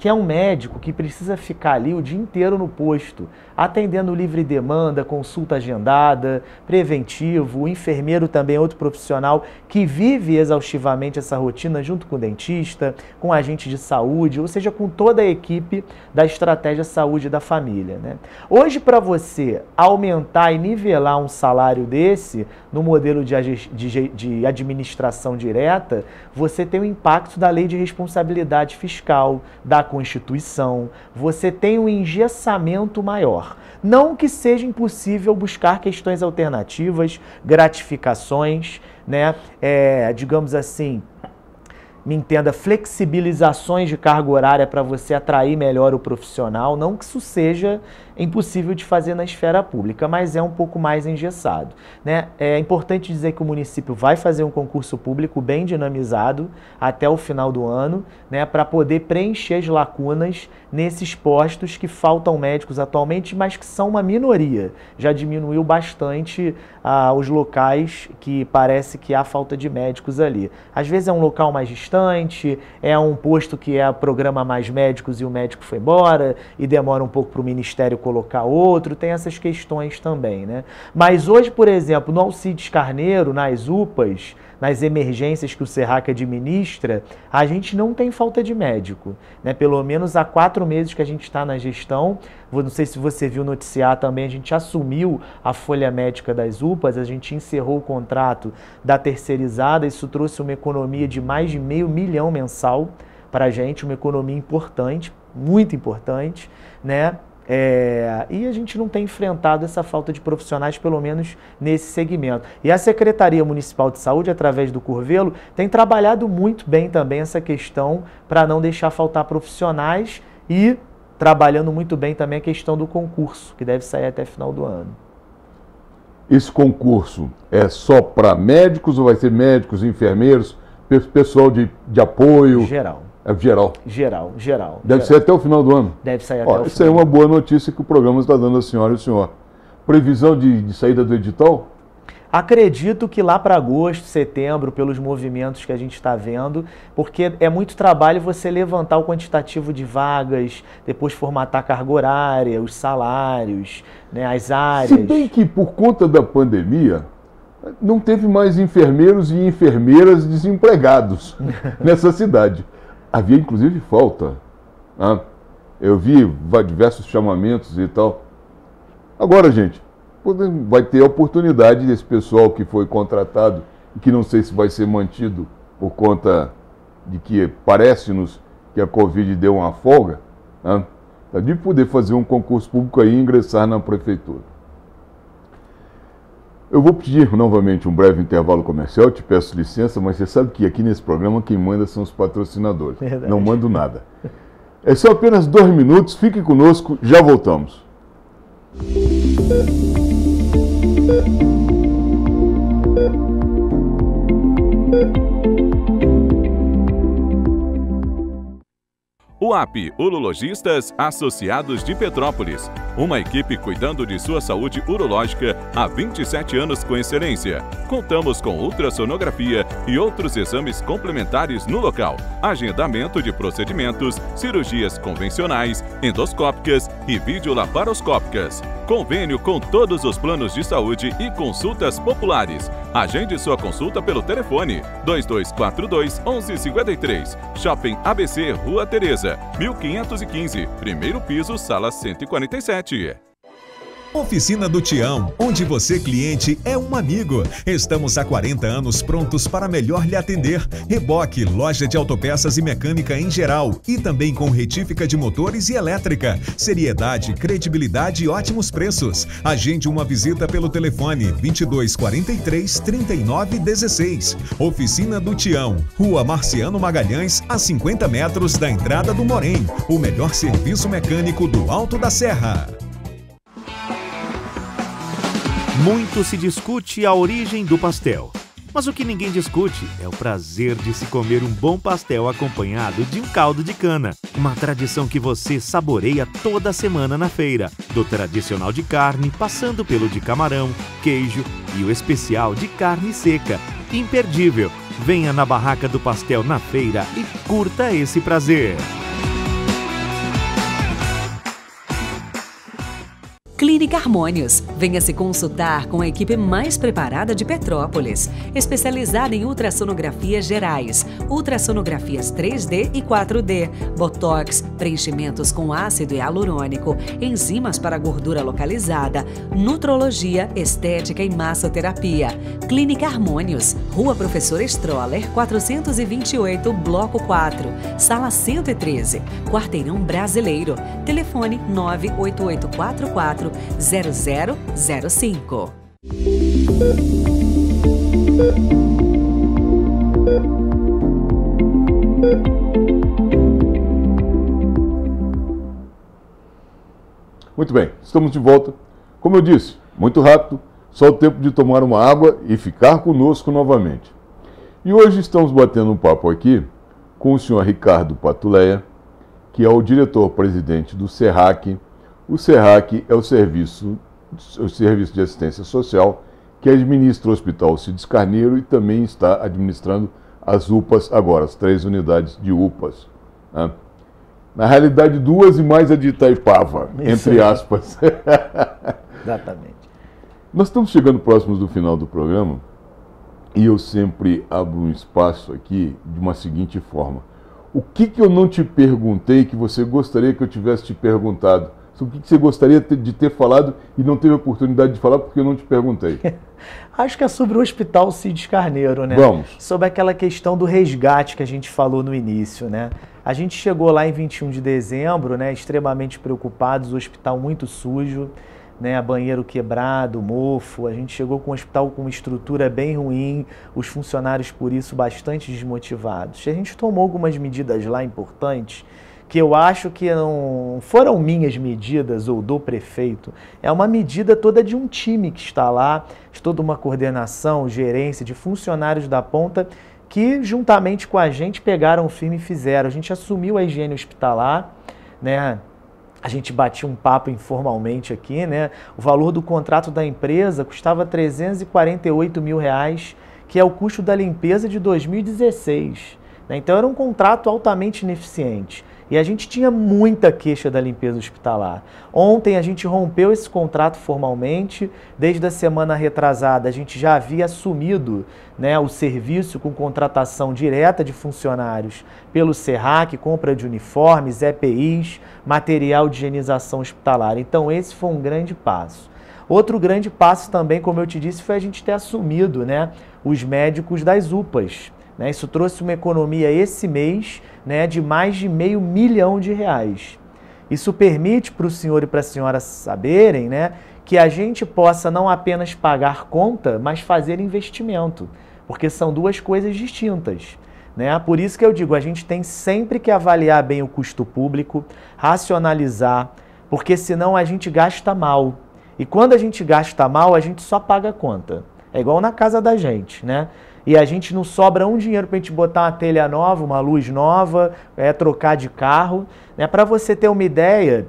que é um médico que precisa ficar ali o dia inteiro no posto, atendendo livre demanda, consulta agendada, preventivo. O enfermeiro também é outro profissional que vive exaustivamente essa rotina junto com o dentista, com o agente de saúde, ou seja, com toda a equipe da estratégia saúde da família, né? Hoje, para você aumentar e nivelar um salário desse no modelo de administração direta, você tem o impacto da Lei de Responsabilidade Fiscal, da Constituição, você tem um engessamento maior. Não que seja impossível buscar questões alternativas, gratificações, né? Digamos assim, me entenda, flexibilizações de carga horária para você atrair melhor o profissional. Não que isso seja impossível de fazer na esfera pública, mas é um pouco mais engessado, né? É importante dizer que o município vai fazer um concurso público bem dinamizado até o final do ano, né, para poder preencher as lacunas nesses postos que faltam médicos atualmente, mas que são uma minoria. Já diminuiu bastante os locais que parece que há falta de médicos ali. Às vezes é um local mais distante, é um posto que programa mais médicos e o médico foi embora e demora um pouco para o Ministério colocar outro, tem essas questões também, né? Mas hoje, por exemplo, no Alcides Carneiro, nas UPAs, nas emergências que o SERRAC administra, a gente não tem falta de médico, né? Pelo menos há 4 meses que a gente está na gestão. Não sei se você viu noticiar também, a gente assumiu a folha médica das UPAs, a gente encerrou o contrato da terceirizada, isso trouxe uma economia de mais de R$500 mil mensal para a gente, uma economia importante, muito importante, né? E a gente não tem enfrentado essa falta de profissionais, pelo menos nesse segmento. E a Secretaria Municipal de Saúde, através do Curvelo, tem trabalhado muito bem também essa questão para não deixar faltar profissionais e trabalhando muito bem também a questão do concurso, que deve sair até final do ano. Esse concurso é só para médicos ou vai ser médicos, enfermeiros, pessoal de apoio? Geral. Geral. Deve ser até o final do ano? Deve sair até o final. Isso aí é uma boa notícia que o programa está dando à senhora e ao senhor. Previsão de saída do edital? Acredito que lá para agosto, setembro, pelos movimentos que a gente está vendo, porque é muito trabalho você levantar o quantitativo de vagas, depois formatar a carga horária, os salários, né, as áreas. Se bem que por conta da pandemia, não teve mais enfermeiros e enfermeiras desempregados nessa cidade. Havia inclusive falta. Né? Eu vi diversos chamamentos e tal. Agora, gente, vai ter a oportunidade desse pessoal que foi contratado e que não sei se vai ser mantido por conta de que parece-nos que a Covid deu uma folga, né? De poder fazer um concurso público aí e ingressar na prefeitura. Eu vou pedir novamente um breve intervalo comercial, te peço licença, mas você sabe que aqui nesse programa quem manda são os patrocinadores. Verdade. Não mando nada. São apenas 2 minutos, fique conosco, já voltamos. UAP, Urologistas Associados de Petrópolis. Uma equipe cuidando de sua saúde urológica há 27 anos com excelência. Contamos com ultrassonografia e outros exames complementares no local. Agendamento de procedimentos, cirurgias convencionais, endoscópicas e videolaparoscópicas. Convênio com todos os planos de saúde e consultas populares. Agende sua consulta pelo telefone 2242-1153. Shopping ABC, Rua Tereza, 1515, primeiro piso, sala 147. Oficina do Tião, onde você, cliente, é um amigo. Estamos há 40 anos prontos para melhor lhe atender. Reboque, loja de autopeças e mecânica em geral. E também com retífica de motores e elétrica. Seriedade, credibilidade e ótimos preços. Agende uma visita pelo telefone 2243-3916. Oficina do Tião, Rua Marciano Magalhães, a 50 metros da entrada do Morém. O melhor serviço mecânico do Alto da Serra. Muito se discute a origem do pastel, mas o que ninguém discute é o prazer de se comer um bom pastel acompanhado de um caldo de cana. Uma tradição que você saboreia toda semana na feira, do tradicional de carne, passando pelo de camarão, queijo e o especial de carne seca. Imperdível! Venha na Barraca do Pastel na feira e curta esse prazer! Clínica Harmônios. Venha se consultar com a equipe mais preparada de Petrópolis, especializada em ultrassonografias gerais, ultrassonografias 3D e 4D, botox, preenchimentos com ácido hialurônico, enzimas para gordura localizada, nutrologia, estética e massoterapia. Clínica Harmônios, Rua Professor Stroller, 428, Bloco 4, Sala 113, Quarteirão Brasileiro. Telefone 98844 0005. Muito bem, estamos de volta. Como eu disse, muito rápido, só o tempo de tomar uma água e ficar conosco novamente. E hoje estamos batendo um papo aqui com o senhor Ricardo Patuleia, que é o diretor-presidente do SERRAC. O SERRAC é o Serviço de Assistência Social que administra o Hospital Alcides Carneiro e também está administrando as UPAs agora, as 3 unidades de UPAs. Né? Na realidade, 2 e mais a de Itaipava, entre aspas. Exatamente. Nós estamos chegando próximos do final do programa e eu sempre abro um espaço aqui de uma seguinte forma. O que eu não te perguntei que você gostaria que eu tivesse te perguntado? O que você gostaria de ter falado e não teve oportunidade de falar porque eu não te perguntei? Acho que é sobre o Hospital Alcides Carneiro, né? Vamos. Sobre aquela questão do resgate que a gente falou no início, né? A gente chegou lá em 21 de dezembro, né? Extremamente preocupados, o hospital muito sujo, né? Banheiro quebrado, mofo. A gente chegou com um hospital com uma estrutura bem ruim, os funcionários por isso bastante desmotivados. A gente tomou algumas medidas lá importantes, que eu acho que não foram minhas medidas ou do prefeito, é uma medida toda de um time que está lá, de toda uma coordenação, gerência, de funcionários da ponta, que juntamente com a gente pegaram firme e fizeram. A gente assumiu a higiene hospitalar, né? A gente batia um papo informalmente aqui, né? O valor do contrato da empresa custava R$348 mil, que é o custo da limpeza de 2016. Né? Então era um contrato altamente ineficiente. E a gente tinha muita queixa da limpeza hospitalar. Ontem a gente rompeu esse contrato formalmente. Desde a semana retrasada a gente já havia assumido, né, o serviço com contratação direta de funcionários pelo SERRAC, compra de uniformes, EPIs, material de higienização hospitalar. Então esse foi um grande passo. Outro grande passo também, como eu te disse, foi a gente ter assumido, né, os médicos das UPAs. Isso trouxe uma economia esse mês, né, de mais de R$500 milhão. Isso permite para o senhor e para a senhora saberem, né, que a gente possa não apenas pagar conta, mas fazer investimento, porque são 2 coisas distintas. Né? Por isso que eu digo, a gente tem sempre que avaliar bem o custo público, racionalizar, porque senão a gente gasta mal. E quando a gente gasta mal, a gente só paga a conta. É igual na casa da gente, né? E a gente não sobra um dinheiro para a gente botar uma telha nova, uma luz nova, trocar de carro. Né? Para você ter uma ideia,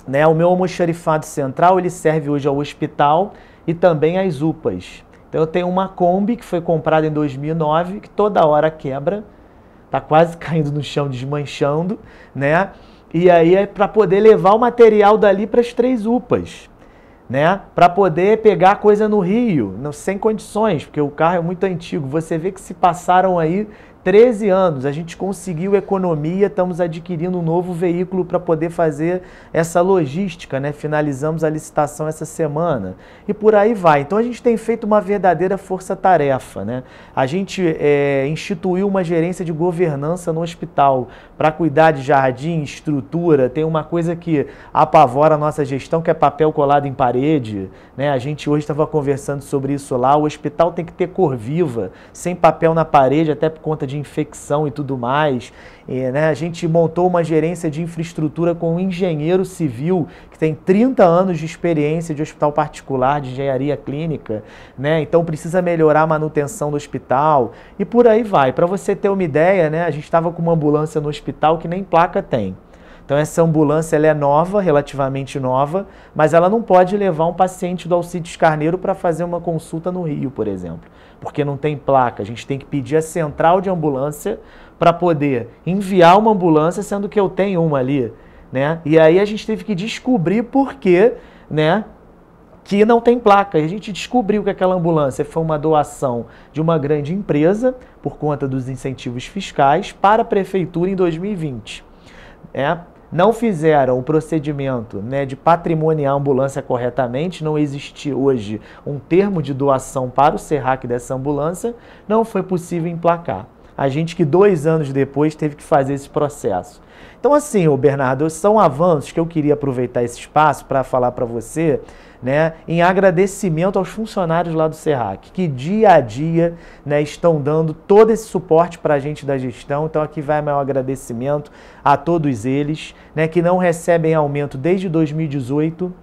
né, o meu almoxarifado central ele serve hoje ao hospital e também às UPAs. Então eu tenho uma Kombi que foi comprada em 2009, que toda hora quebra, está quase caindo no chão, desmanchando, né? E aí é para poder levar o material dali para as 3 UPAs. Né, para poder pegar coisa no Rio, sem condições, porque o carro é muito antigo. Você vê que se passaram aí 13 anos, a gente conseguiu economia, estamos adquirindo um novo veículo para poder fazer essa logística, né? Finalizamos a licitação essa semana e por aí vai. Então a gente tem feito uma verdadeira força-tarefa, né? A gente instituiu uma gerência de governança no hospital para cuidar de jardim, estrutura. Tem uma coisa que apavora a nossa gestão, que é papel colado em parede, né? A gente hoje estava conversando sobre isso lá. O hospital tem que ter cor viva, sem papel na parede, até por conta de infecção e tudo mais. Né? A gente montou uma gerência de infraestrutura com um engenheiro civil que tem 30 anos de experiência de hospital particular, de engenharia clínica, né? Então precisa melhorar a manutenção do hospital e por aí vai. Para você ter uma ideia, né? A gente estava com uma ambulância no hospital que nem placa tem. Então essa ambulância ela é nova, relativamente nova, mas ela não pode levar um paciente do Alcides Carneiro para fazer uma consulta no Rio, por exemplo, porque não tem placa. A gente tem que pedir a central de ambulância para poder enviar uma ambulância, sendo que eu tenho uma ali, né? E aí a gente teve que descobrir por que, né, que não tem placa. E a gente descobriu que aquela ambulância foi uma doação de uma grande empresa, por conta dos incentivos fiscais, para a prefeitura em 2020. Não fizeram o procedimento, né, de patrimoniar a ambulância corretamente, não existe hoje um termo de doação para o SERRAC dessa ambulância, não foi possível emplacar. A gente que 2 anos depois teve que fazer esse processo. Então assim, Bernardo, são avanços que eu queria aproveitar esse espaço para falar para você, né, em agradecimento aos funcionários lá do SERRAC, que dia a dia, né, estão dando todo esse suporte para a gente da gestão. Então aqui vai meu agradecimento a todos eles, né, que não recebem aumento desde 2018.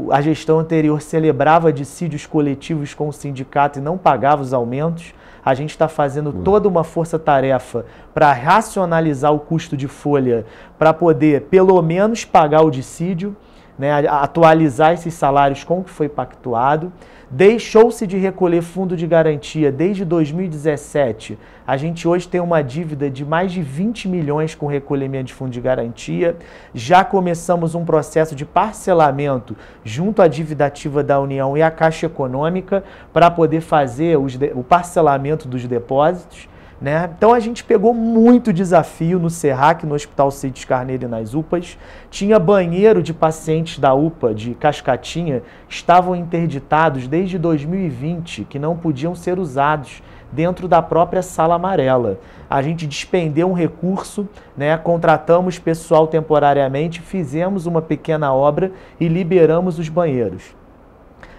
A gestão anterior celebrava dissídios coletivos com o sindicato e não pagava os aumentos. A gente está fazendo toda uma força-tarefa para racionalizar o custo de folha, para poder, pelo menos, pagar o dissídio, né, atualizar esses salários com o que foi pactuado. Deixou-se de recolher fundo de garantia desde 2017. A gente hoje tem uma dívida de mais de 20 milhões com recolhimento de fundo de garantia. Já começamos um processo de parcelamento junto à dívida ativa da União e à Caixa Econômica para poder fazer o parcelamento dos depósitos, né? Então a gente pegou muito desafio no SERRAC, no Hospital Cides Carneiro e nas UPAs. Tinha banheiro de pacientes da UPA de Cascatinha, estavam interditados desde 2020, que não podiam ser usados dentro da própria sala amarela. A gente despendeu um recurso, né? Contratamos pessoal temporariamente, fizemos uma pequena obra e liberamos os banheiros.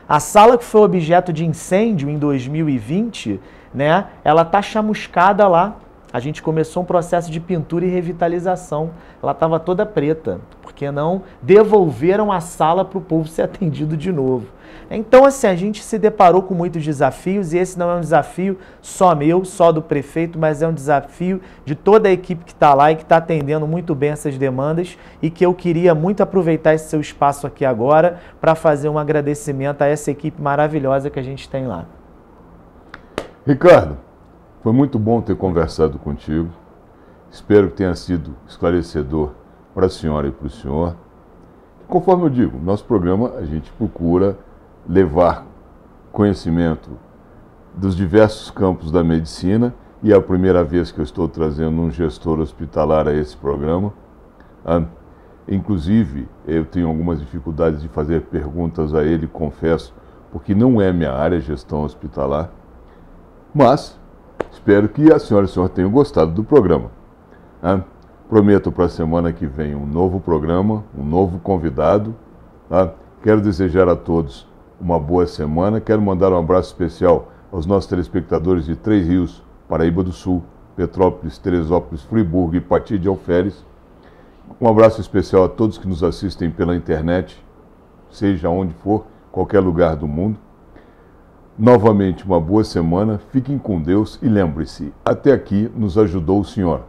A sala que foi objeto de incêndio em 2020, né, ela está chamuscada lá. A gente começou um processo de pintura e revitalização. Ela estava toda preta, porque não devolveram a sala para o povo ser atendido de novo. Então, assim, a gente se deparou com muitos desafios, e esse não é um desafio só meu, só do prefeito, mas é um desafio de toda a equipe que está lá e que está atendendo muito bem essas demandas, e que eu queria muito aproveitar esse seu espaço aqui agora para fazer um agradecimento a essa equipe maravilhosa que a gente tem lá. Ricardo, foi muito bom ter conversado contigo. Espero que tenha sido esclarecedor para a senhora e para o senhor. Conforme eu digo, nosso programa a gente procura levar conhecimento dos diversos campos da medicina, e é a primeira vez que eu estou trazendo um gestor hospitalar a esse programa. Inclusive, eu tenho algumas dificuldades de fazer perguntas a ele, confesso, porque não é minha área, gestão hospitalar. Mas espero que a senhora e o senhor tenham gostado do programa. Prometo para a semana que vem um novo programa, um novo convidado. Quero desejar a todos uma boa semana. Quero mandar um abraço especial aos nossos telespectadores de Três Rios, Paraíba do Sul, Petrópolis, Teresópolis, Friburgo e Pati de Alferes. Um abraço especial a todos que nos assistem pela internet, seja onde for, qualquer lugar do mundo. Novamente, uma boa semana, fiquem com Deus e lembre-se, até aqui nos ajudou o Senhor.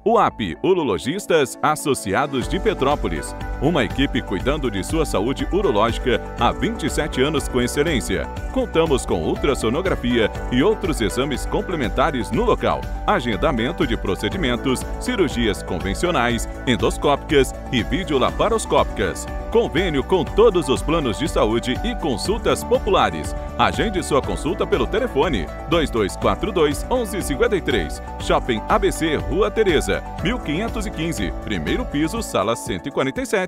UAP, Urologistas Associados de Petrópolis. Uma equipe cuidando de sua saúde urológica há 27 anos com excelência. Contamos com ultrassonografia e outros exames complementares no local. Agendamento de procedimentos, cirurgias convencionais, endoscópicas e videolaparoscópicas. Convênio com todos os planos de saúde e consultas populares. Agende sua consulta pelo telefone 2242-1153. Shopping ABC, Rua Tereza, 1515, primeiro piso, sala 147.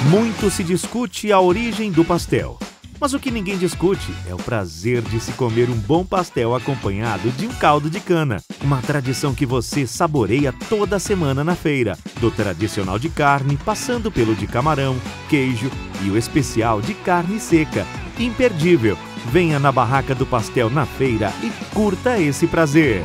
Muito se discute a origem do pastel. Mas o que ninguém discute é o prazer de se comer um bom pastel acompanhado de um caldo de cana. Uma tradição que você saboreia toda semana na feira. Do tradicional de carne, passando pelo de camarão, queijo e o especial de carne seca. Imperdível! Venha na Barraca do Pastel na feira e curta esse prazer.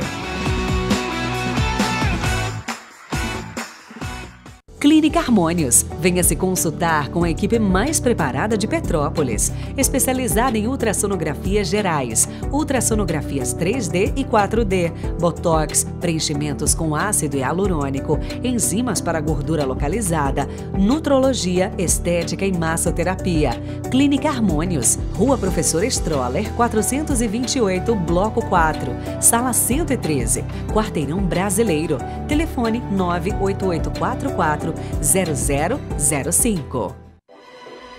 Clínica Harmônios. Venha se consultar com a equipe mais preparada de Petrópolis, especializada em ultrassonografias gerais, ultrassonografias 3D e 4D, botox, preenchimentos com ácido hialurônico, enzimas para gordura localizada, nutrologia, estética e massoterapia. Clínica Harmônios, Rua Professor Stroller, 428, Bloco 4, Sala 113, Quarteirão Brasileiro. Telefone 98844-0005.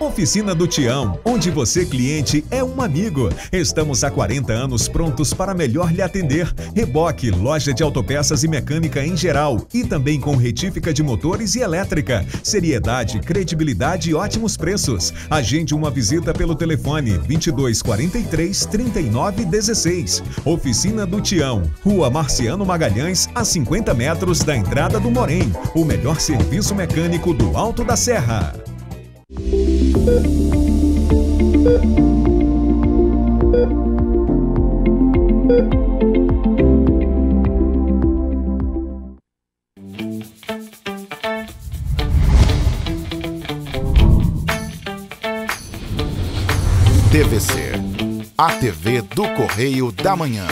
Oficina do Tião, onde você, cliente, é um amigo. Estamos há 40 anos prontos para melhor lhe atender. Reboque, loja de autopeças e mecânica em geral. E também com retífica de motores e elétrica. Seriedade, credibilidade e ótimos preços. Agende uma visita pelo telefone 2243-3916. Oficina do Tião, Rua Marciano Magalhães, a 50 metros da entrada do Morém. O melhor serviço mecânico do Alto da Serra. TVC, a TV do Correio da Manhã.